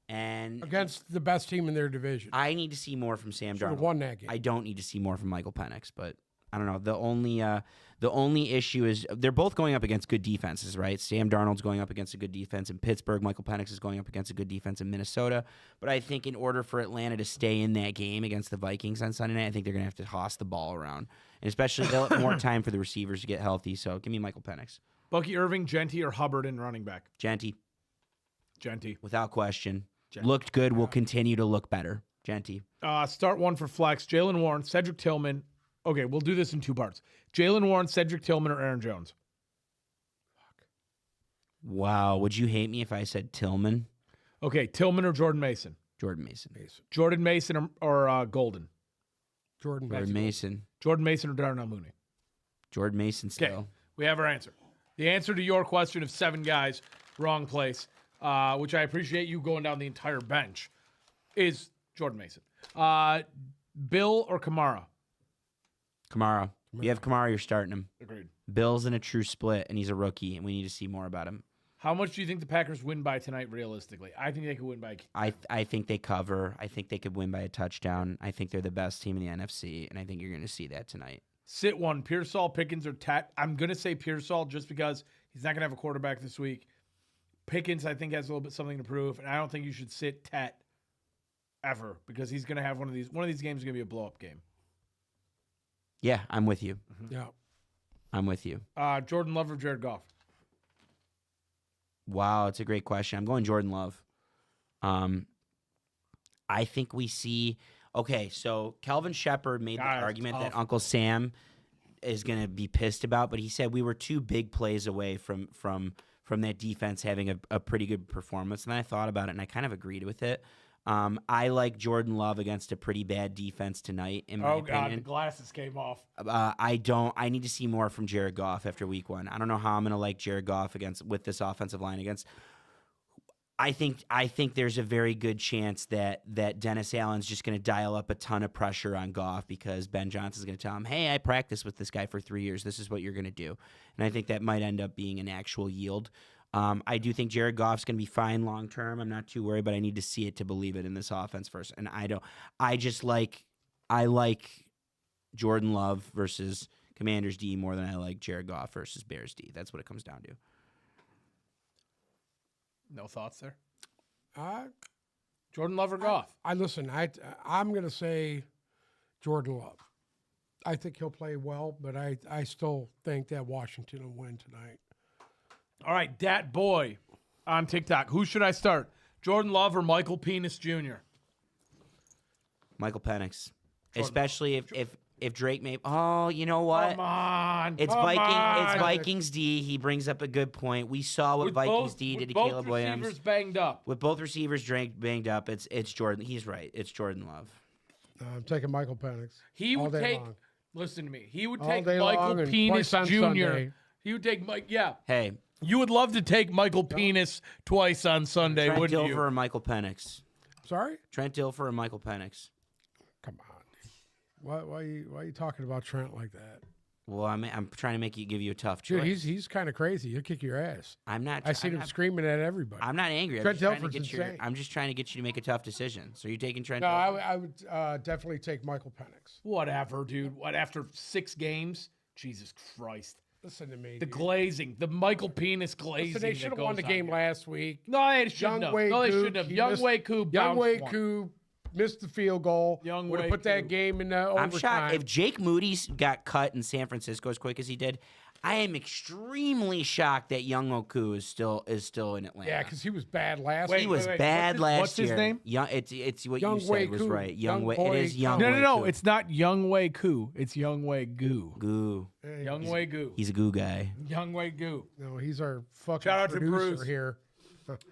And Against the best team in their division. I need to see more from Sam Should have Darnold. won that game. I don't need to see more from Michael Penix, but I don't know. The only issue is they're both going up against good defenses, right? Sam Darnold's going up against a good defense in Pittsburgh. Michael Penix is going up against a good defense in Minnesota. But I think in order for Atlanta to stay in that game against the Vikings on Sunday night, I think they're going to have to toss the ball around. And especially they'll have more time for the receivers to get healthy. So give me Michael Penix. Bucky Irving, Genty, or Hubbard in running back? Genty, Without question. Genty. Looked good. Will continue to look better. Genty. Start one for flex. Jalen Warren, Cedric Tillman. Okay, we'll do this in two parts. Jalen Warren, Cedric Tillman, or Aaron Jones? Wow. Would you hate me if I said Tillman? Okay, Tillman or Jordan Mason? Jordan Mason. Jordan Mason or Golden? Jordan Mason. Jordan Mason or Darnell Mooney? Jordan Mason still. Okay, we have our answer. The answer to your question of 7 guys, wrong place, which I appreciate you going down the entire bench, is Jordan Mason. Bill or Kamara? Kamara. You have Kamara, you're starting him. Agreed. Bill's in a true split, and he's a rookie, and we need to see more about him. How much do you think the Packers win by tonight, realistically? I think they could win by... I think they cover. I think they could win by a touchdown. I think they're the best team in the NFC, and I think you're going to see that tonight. Sit one, Pearsall, Pickens, or Tet. I'm going to say Pearsall just because he's not going to have a quarterback this week. Pickens, I think, has a little bit something to prove, and I don't think you should sit Tet ever because he's going to have one of these games is going to be a blow-up game. Yeah, I'm with you. Yeah. I'm with you. Jordan Love or Jared Goff? Wow, it's a great question. I'm going Jordan Love. I think we see. Okay, so Kelvin Shepard made the argument that Uncle Sam is going to be pissed about, but he said we were 2 big plays away from that defense having a pretty good performance, and I thought about it, and I kind of agreed with it. I like Jordan Love against a pretty bad defense tonight, in my opinion. God, the glasses came off. I need to see more from Jared Goff after week 1. I don't know how I'm going to like Jared Goff with this offensive line against. I think there's a very good chance that Dennis Allen's just going to dial up a ton of pressure on Goff because Ben Johnson's going to tell him, hey, I practiced with this guy for 3 years. This is what you're going to do. And I think that might end up being an actual yield. I do think Jared Goff's going to be fine long term. I'm not too worried, but I need to see it to believe it in this offense first. And I like Jordan Love versus Commanders D more than I like Jared Goff versus Bears D. That's what it comes down to. No thoughts there? Jordan Love or Goff? I'm going to say Jordan Love. I think he'll play well, but I still think that Washington will win tonight. All right, Dat Boy on TikTok. Who should I start? Jordan Love or Michael Penix Jr.? Michael Penix. Especially if Drake may. Oh, you know what? Come on. It's Vikings D. He brings up a good point. We saw what Vikings D did to Caleb Williams. With both receivers banged up. With both receivers banged up, it's Jordan. He's right. It's Jordan Love. I'm taking Michael Penix. He would take. Long. Listen to me. He would All take day Michael long and Penix twice on Jr. Sunday. He would take Mike. Yeah. Hey, You would love to take Michael Penix twice on Sunday, Trent wouldn't Dilfer you? or Michael Penix? Sorry? Trent Dilfer or Michael Penix? Come on. Why are you talking about Trent like that? Well, I'm trying to give you a tough choice. Dude, he's kind of crazy. He'll kick your ass. I'm not. I seen him screaming at everybody. I'm not angry. Trent Dilfer's insane. I'm just trying to get you to make a tough decision. So you're taking Trent No, Dilfer? I would definitely take Michael Penix. Whatever, dude. What, after 6 games? Jesus Christ. Listen to me. The dude. glazing. The Michael Penix glazing. Listen, they should have won the game last week. No, they shouldn't have. No, they shouldn't have. Young Wei Koo missed the field goal. Would have put that game in overtime. I'm shocked. If Jake Moody's got cut in San Francisco as quick as he did, I am extremely shocked that Young Oku is still in Atlanta. Yeah, because he was bad last year. He was bad last year. What's his name? It's what Young you said was Koo. right. Boy, it is Young No, Wei no. Koo. It's not Young Wei Koo. It's Young Wei Goo. Goo. Young Wei Goo. He's a goo guy. Young Wei Goo. No, he's our fucking Shout out to producer Bruce. here.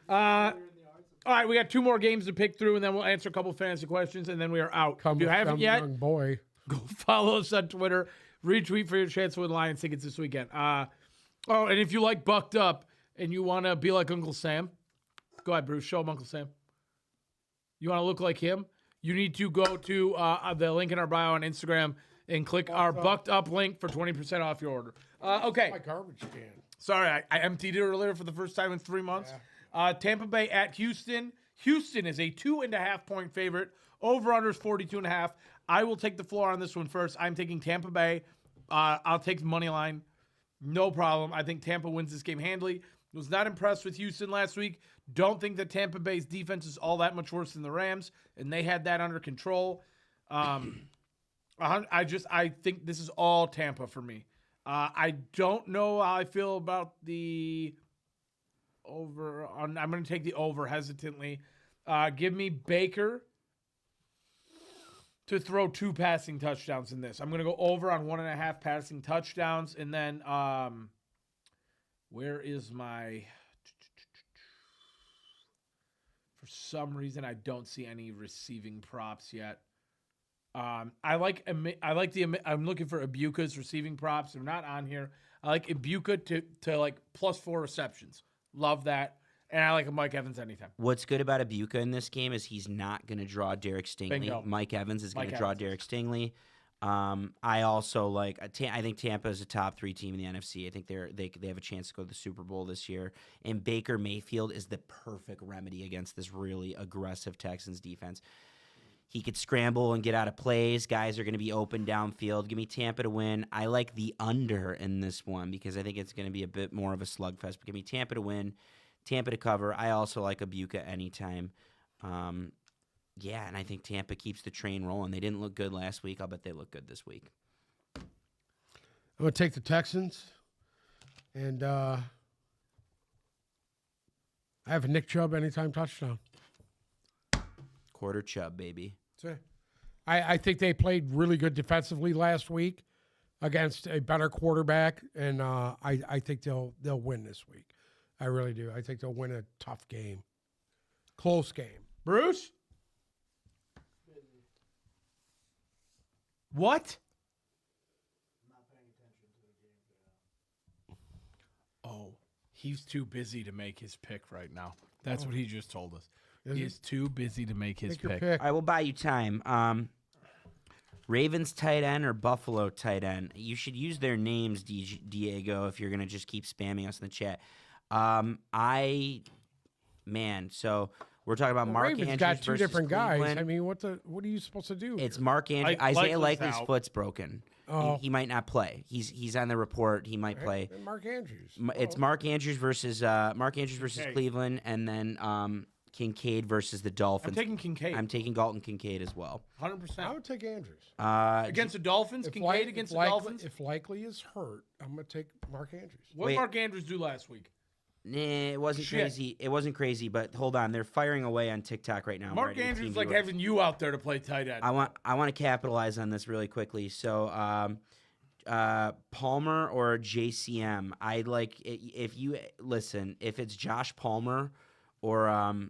All right, we got 2 more games to pick through, and then we'll answer a couple fantasy questions, and then we are out. If you haven't yet, young boy. go follow us on Twitter. Retweet for your chance to win Lions tickets this weekend. And if you like Bucked Up and you want to be like Uncle Sam, go ahead, Bruce. Show him Uncle Sam. You want to look like him? You need to go to the link in our bio on Instagram and click our Bucked Up link for 20% off your order. Okay. My garbage can. Sorry, I emptied it earlier for the first time in 3 months. Tampa Bay at Houston. Houston is a 2.5-point favorite. Over-under is 42.5. I will take the floor on this one first. I'm taking Tampa Bay. I'll take the money line. No problem. I think Tampa wins this game handily. Was not impressed with Houston last week. Don't think that Tampa Bay's defense is all that much worse than the Rams, and they had that under control. I think this is all Tampa for me. I don't know how I feel about the over. I'm going to take the over hesitantly. Give me Baker to throw 2 passing touchdowns in this. I'm going to go over on 1.5 passing touchdowns. And then where is my... For some reason, I don't see any receiving props yet. I'm looking for Ibuka's receiving props. They're not on here. I like Ibuka to like +4 receptions. Love that. And I like a Mike Evans anytime. What's good about Ibuka in this game is he's not going to draw Derek Stingley. Bingo. Mike Evans is going Mike to draw Evans. Derek Stingley. I also like. I think Tampa is a top 3 team in the NFC. I think they have a chance to go to the Super Bowl this year. And Baker Mayfield is the perfect remedy against this really aggressive Texans defense. He could scramble and get out of plays. Guys are going to be open downfield. Give me Tampa to win. I like the under in this one because I think it's going to be a bit more of a slugfest. But give me Tampa to win, Tampa to cover. I also like Ibuka anytime. Yeah, and I think Tampa keeps the train rolling. They didn't look good last week. I'll bet they look good this week. I'm going to take the Texans. And I have a Nick Chubb anytime touchdown. Quarter Chubb, baby. I think they played really good defensively last week against a better quarterback, and I think they'll win this week. I really do. I think they'll win a tough game, close game. Bruce? What? Oh, he's too busy to make his pick right now. That's what he just told us. He's too busy to make his Take your pick. pick. I will buy you time. Ravens tight end or Buffalo tight end? You should use their names, Diego, if you're going to just keep spamming us in the chat. So we're talking about Mark Ravens Andrews got two versus different guys. Cleveland. I mean, what are you supposed to do? It's Mark Andrews. Like, Isaiah Likely's Likely's out. foot's broken. Oh. He might not play. He's on the report. He might play. And Mark Andrews. It's Mark Andrews versus Kincaid. Cleveland, and then Kincaid versus the I'm Dolphins. taking Kincaid. I'm taking Galton Kincaid as well. 100%. I would take Andrews. Against the Dolphins? Kincaid against the Dolphins? If Likely is hurt, I'm going to take Mark Andrews. What Wait. did Mark Andrews do last week? Nah, it wasn't Shit. crazy. It wasn't crazy, but hold on. They're firing away on TikTok right now. I'm Mark writing Andrews team is like viewers. having you out there to play tight end. I want to capitalize on this really quickly. So, Palmer or JCM? I like if you listen. If it's Josh Palmer or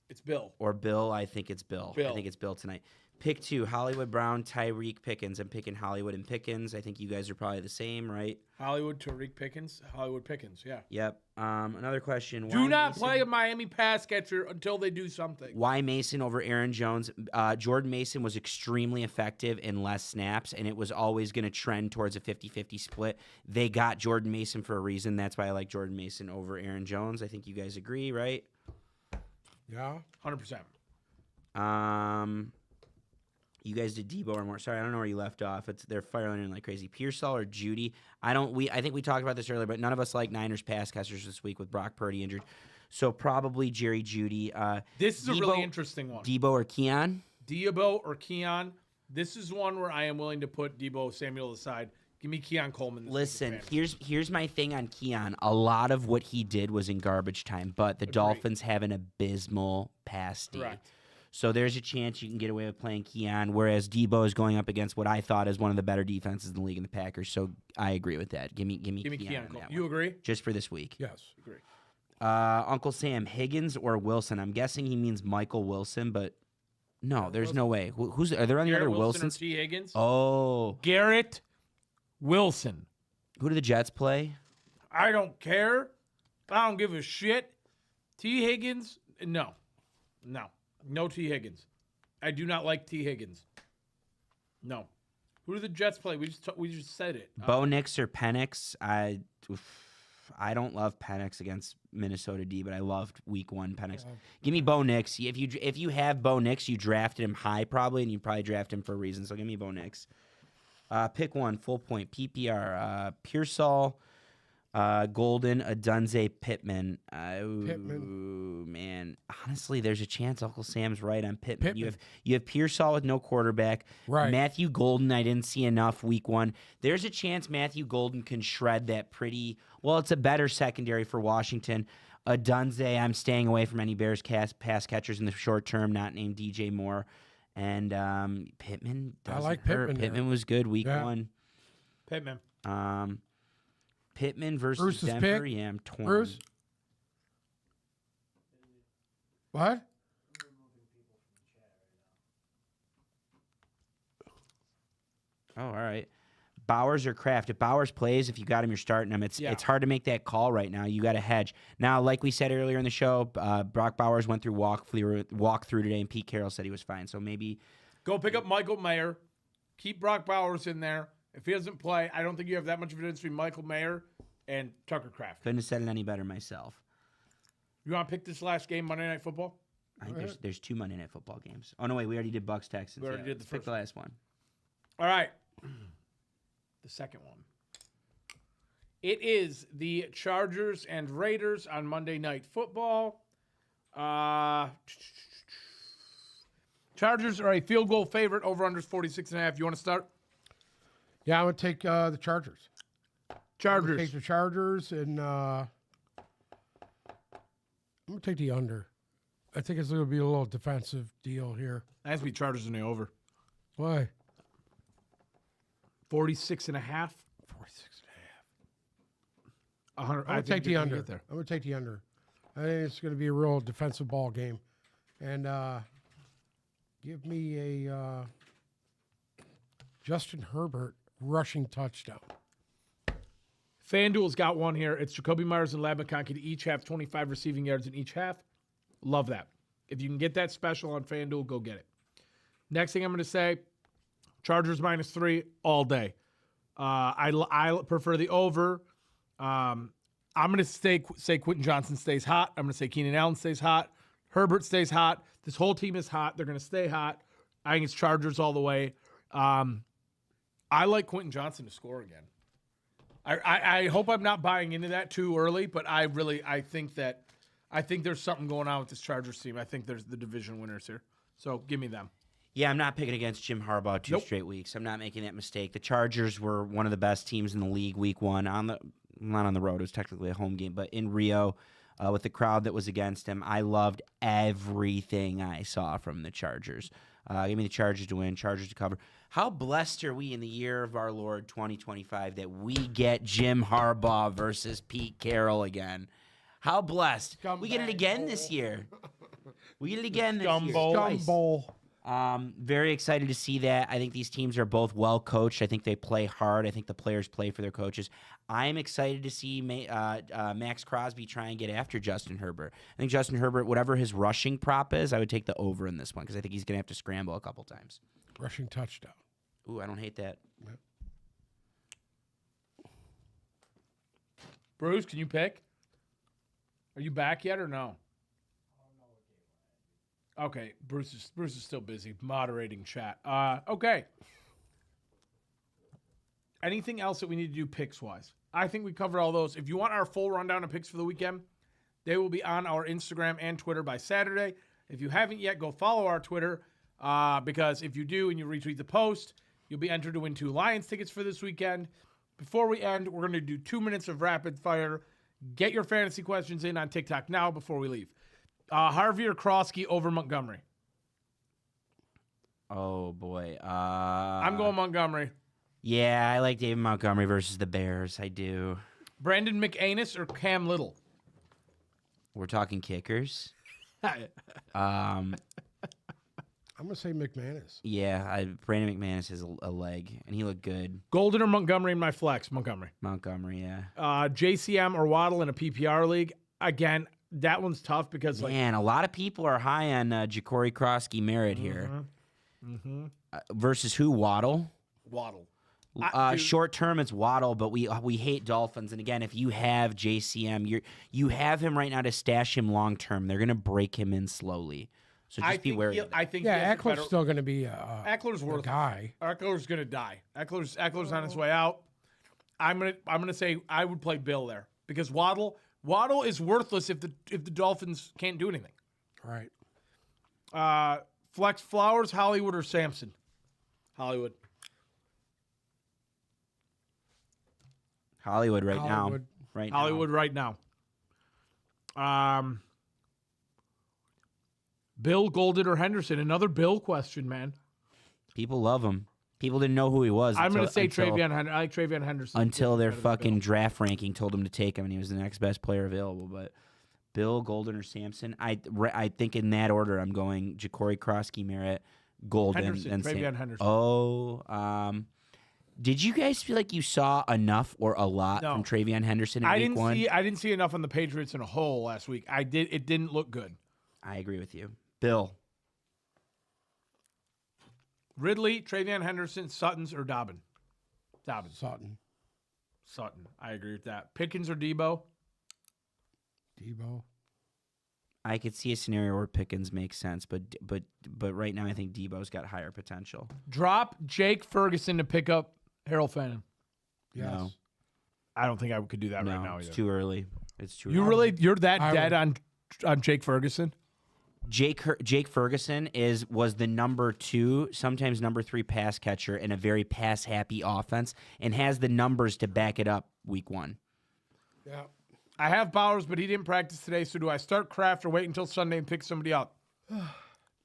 It's Bill. Bill, I think it's Bill. I Bill. think it's Bill tonight. Pick 2, Hollywood Brown, Tyreek Pickens. I'm picking Hollywood and Pickens. I think you guys are probably the same, right? Hollywood, Tariq Pickens. Hollywood Pickens, yeah. Yep. Another question. Do Why not Mason- play a Miami pass catcher until they do something. Why Mason over Aaron Jones? Jordan Mason was extremely effective in less snaps, and it was always going to trend towards a 50-50 split. They got Jordan Mason for a reason. That's why I like Jordan Mason over Aaron Jones. I think you guys agree, right? Yeah. 100%. You guys did Debo or more. Sorry, I don't know where you left off. They're firing in like crazy. Pearsall or Judy? I think we talked about this earlier, but none of us like Niners pass catchers this week with Brock Purdy injured. So probably Jerry Judy. This is a Debo- really interesting one. Debo or Keon? Diabo or Keon. This is one where I am willing to put Debo Samuel aside. Give me Keon Coleman. This Listen, week, here's my thing on Keon. A lot of what he did was in garbage time, but the Dolphins have an abysmal pass D. Correct. So there's a chance you can get away with playing Keon, whereas Debo is going up against what I thought is one of the better defenses in the league in the Packers. So I agree with that. Give me Give me Keon Keon on Coleman. that You one. agree? Just for this week. Yes. Agree. Uncle Sam, Higgins or Wilson? I'm guessing he means Michael Wilson, but no, there's no way. Are there any Garrett other Wilson or Wilsons? T. Higgins? Oh, Garrett Wilson. who do the Jets play? I don't care. I don't give a shit. T. Higgins? No. No T. Higgins. I do not like T. Higgins. No. Who do the Jets play? We just said it. Bo Nix or Penix? I don't love Penix against Minnesota D, but I loved Week 1 Penix. Give me Bo Nix. If you have Bo Nix, you drafted him high probably, and you probably drafted him for a reason. So give me Bo Nix. Pick one, full point PPR. Pearsall Golden, Adunze, Pittman. Pittman. Ooh, man. Honestly, there's a chance Uncle Sam's right on Pittman. Pittman. You have Pearsall with no quarterback. Right. Matthew Golden, I didn't see enough week 1. There's a chance Matthew Golden can shred that pretty. Well, it's a better secondary for Washington. Adunze, I'm staying away from any Bears pass catchers in the short term, not named DJ Moore. And Pittman I doesn't like hurt. Pittman there. Pittman was good week Yeah. 1. Pittman. Pittman versus Bruce's Denver. pick? Yeah, I'm torn. Bruce? What? Oh, all right. Bowers or Kraft. If Bowers plays, if you got him, you're starting him. It's hard to make that call right now. You got to hedge. Now, like we said earlier in the show, Brock Bowers went through walkthrough today, and Pete Carroll said he was fine. So maybe Go pick up Michael Mayer. Keep Brock Bowers in there. If he doesn't play, I don't think you have that much of a difference between Michael Mayer and Tucker Kraft. couldn't have said it any better myself. You want to pick this last game, Monday Night Football? I think there's 2 Monday Night Football games. Oh no, wait, we already did Bucks Texans. We already did the Let's pick first the last one. All right. The second one. It is the Chargers and Raiders on Monday Night Football. Chargers are a field goal favorite. Over under 46.5. You want to start? Yeah, I'm going to take the Chargers. I'm Chargers. going to take the Chargers, and I'm going to take the under. I think it's going to be a little defensive deal here. Has to be Chargers in the over. Why? 46.5. 46.5. 100. I'm going to take the under. I'm going to take the under. I think it's going to be a real defensive ball game. And give me a Justin Herbert rushing touchdown. FanDuel's got one here. It's Jacoby Myers and Lab McConkey to each have 25 receiving yards in each half. Love that. If you can get that special on FanDuel, go get it. Next thing I'm going to say, Chargers -3 all day. I prefer the over. I'm going to say Quentin Johnson stays hot. I'm going to say Keenan Allen stays hot. Herbert stays hot. This whole team is hot. They're going to stay hot. I think it's Chargers all the way. I like Quentin Johnson to score again. I hope I'm not buying into that too early, but I think there's something going on with this Chargers team. I think there's the division winners here. So give me them. Yeah, I'm not picking against Jim Harbaugh 2 straight weeks. I'm not making that mistake. The Chargers were one of the best teams in the league week 1. Not on the road. It was technically a home game, but in Rio, with the crowd that was against him, I loved everything I saw from the Chargers. Give me the Chargers to win, Chargers to cover. How blessed are we in the year of our Lord 2025 that we get Jim Harbaugh versus Pete Carroll again? How blessed. We get it again this year. We get it again this year. Twice. Gumball. Very excited to see that. I think these teams are both well coached. I think they play hard. I think the players play for their coaches. I'm excited to see Max Crosby try and get after Justin Herbert. I think Justin Herbert, whatever his rushing prop is, I would take the over in this one because I think he's going to have to scramble a couple times. Rushing touchdown. Ooh, I don't hate that. Yep. Bruce, can you pick? Are you back yet or no? Okay, Bruce is still busy moderating chat. Okay. Anything else that we need to do picks-wise? I think we covered all those. If you want our full rundown of picks for the weekend, they will be on our Instagram and Twitter by Saturday. If you haven't yet, go follow our Twitter because if you do and you retweet the post, you'll be entered to win 2 Lions tickets for this weekend. Before we end, we're going to do 2 minutes of rapid fire. Get your fantasy questions in on TikTok now before we leave. Harvey or Krosky over Montgomery? Oh, boy. I'm going Montgomery. Yeah, I like David Montgomery versus the Bears. I do. Brandon McAnus or Cam Little? We're talking kickers. I'm going to say McManus. Yeah, Brandon McManus has a leg, and he looked good. Golden or Montgomery in my flex? Montgomery, yeah. JCM or Waddle in a PPR league? Again, that one's tough because Man, a lot of people are high on Ja'Cory Krosky Merritt here. Versus who? Waddle? Waddle. Short term, it's Waddle, but we hate Dolphins. And again, if you have JCM, you have him right now to stash him long term. They're going to break him in slowly. So just be wary. I think Eckler's still going to be Eckler's a worth guy. Eckler's going to die. Eckler's on his way out. I'm gonna say I would play Bill there because Waddle is worthless if the Dolphins can't do anything. All right. Flex Flowers, Hollywood, or Sampson? Hollywood. Hollywood right Hollywood. now. Right Hollywood now. right now. Bill, Golden, or Henderson? Another Bill question, man. People love him. People didn't know who he was. I'm going to say until- Travion Henderson. I like Travion Henderson. until their better than fucking Bill. draft ranking told him to take him, and he was the next best player available. But Bill, Golden, or Sampson, I think in that order, I'm going Ja'Cory Krosky, Merritt, Golden, Henderson, and Travion Henderson. Did you guys feel like you saw enough or a lot No. from Travion Henderson in week one? I didn't see enough on the Patriots in a whole last week. It didn't look good. I agree with you. Bill, Ridley, Travion Henderson, Suttons, or Dobbin? Dobbin. Sutton. I agree with that. Pickens or Debo? Debo. I could see a scenario where Pickens makes sense, but right now I think Debo's got higher potential. Drop Jake Ferguson to pick up Harold Fannin. Yes. No. I don't think I could do that No, right now it's either. too early. It's too You early. you're that I dead would- on Jake Ferguson? Jake Ferguson was the number 2, sometimes number 3 pass catcher in a very pass happy offense, and has the numbers to back it up week 1. Yeah. I have Bowers, but he didn't practice today. So do I start Kraft or wait until Sunday and pick somebody up?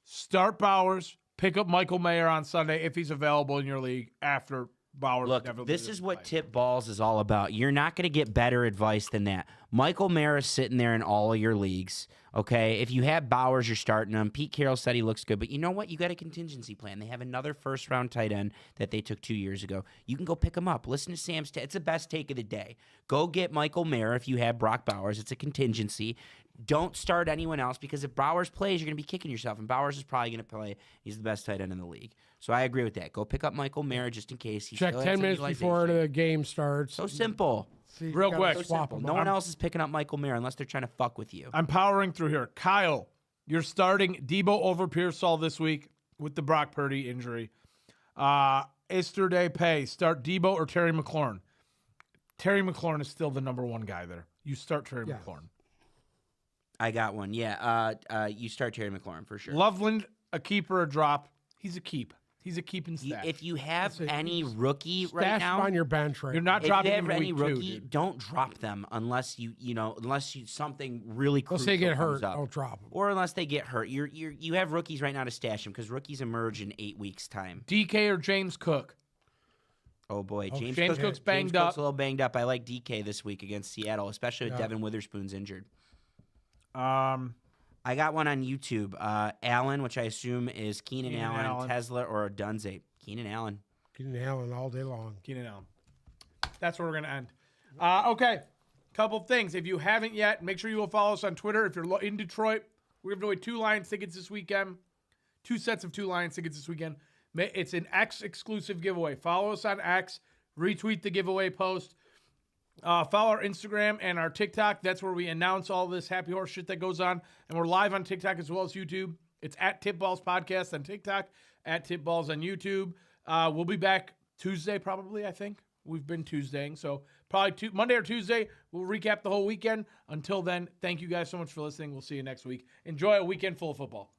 Start Bowers, pick up Michael Mayer on Sunday if he's available in your league after Bowers. Look, inevitably this is doesn't what play. Tip Balls is all about. You're not going to get better advice than that. Michael Mayer is sitting there in all of your leagues. Okay, if you have Bowers, you're starting him. Pete Carroll said he looks good, but you know what? You got a contingency plan. They have another first-round tight end that they took 2 years ago. You can go pick him up. Listen to Sam's. It's the best take of the day. Go get Michael Mayer if you have Brock Bowers. It's a contingency. Don't start anyone else because if Bowers plays, you're going to be kicking yourself, and Bowers is probably going to play. He's the best tight end in the league. So I agree with that. Go pick up Michael Mayer just in case. He Check still 10 has minutes before utilization. the game starts. So simple. See, Real gotta quick. So swap simple. them No out. one else is picking up Michael Mayer unless they're trying to fuck with you. I'm powering through here. Kyle, you're starting Debo over Pearsall this week with the Brock Purdy injury. Easter Pay, start Debo or Terry McLaurin. Terry McLaurin is still the number 1 guy there. You start Terry Yeah. McLaurin. I got one. Yeah. You start Terry McLaurin for sure. Loveland, a keep or a drop. He's a keep. He's a keep and stash. If you have That's it. any rookie right Stash now, them on your bench right You're not if dropping you him have in any week 2, rookie, dude. don't drop them unless you something really Unless crucial they get comes hurt, up. I'll drop them. Or unless they get hurt. You have rookies right now to stash them because rookies emerge in 8 weeks' time. DK or James Cook. Oh boy, James Cook's Cook's banged Cook's up. a little banged up. I like DK this week against Seattle, especially with Yeah. Devin Witherspoon's injured. I I got one on YouTube. Allen, which I assume is Keenan Keenan Allen, Allen. Tesla, or Dunze. Keenan Allen. Keenan Allen all day long. Keenan Allen. That's where we're going to end. Okay. Couple things. If you haven't yet, make sure you will follow us on Twitter. If you're in Detroit, we're giving away 2 Lions tickets this weekend. 2 sets of 2 Lions tickets this weekend. It's an X exclusive giveaway. Follow us on X. Retweet the giveaway post. Follow our Instagram and our TikTok. That's where we announce all this happy horse shit that goes on. And we're live on TikTok as well as YouTube. It's at Tip Balls Podcast on TikTok, at Tip Balls on YouTube. We'll be back Tuesday probably, I think. We've been Tuesdaying. So probably Monday or Tuesday, we'll recap the whole weekend. Until then, thank you guys so much for listening. We'll see you next week. Enjoy a weekend full of football.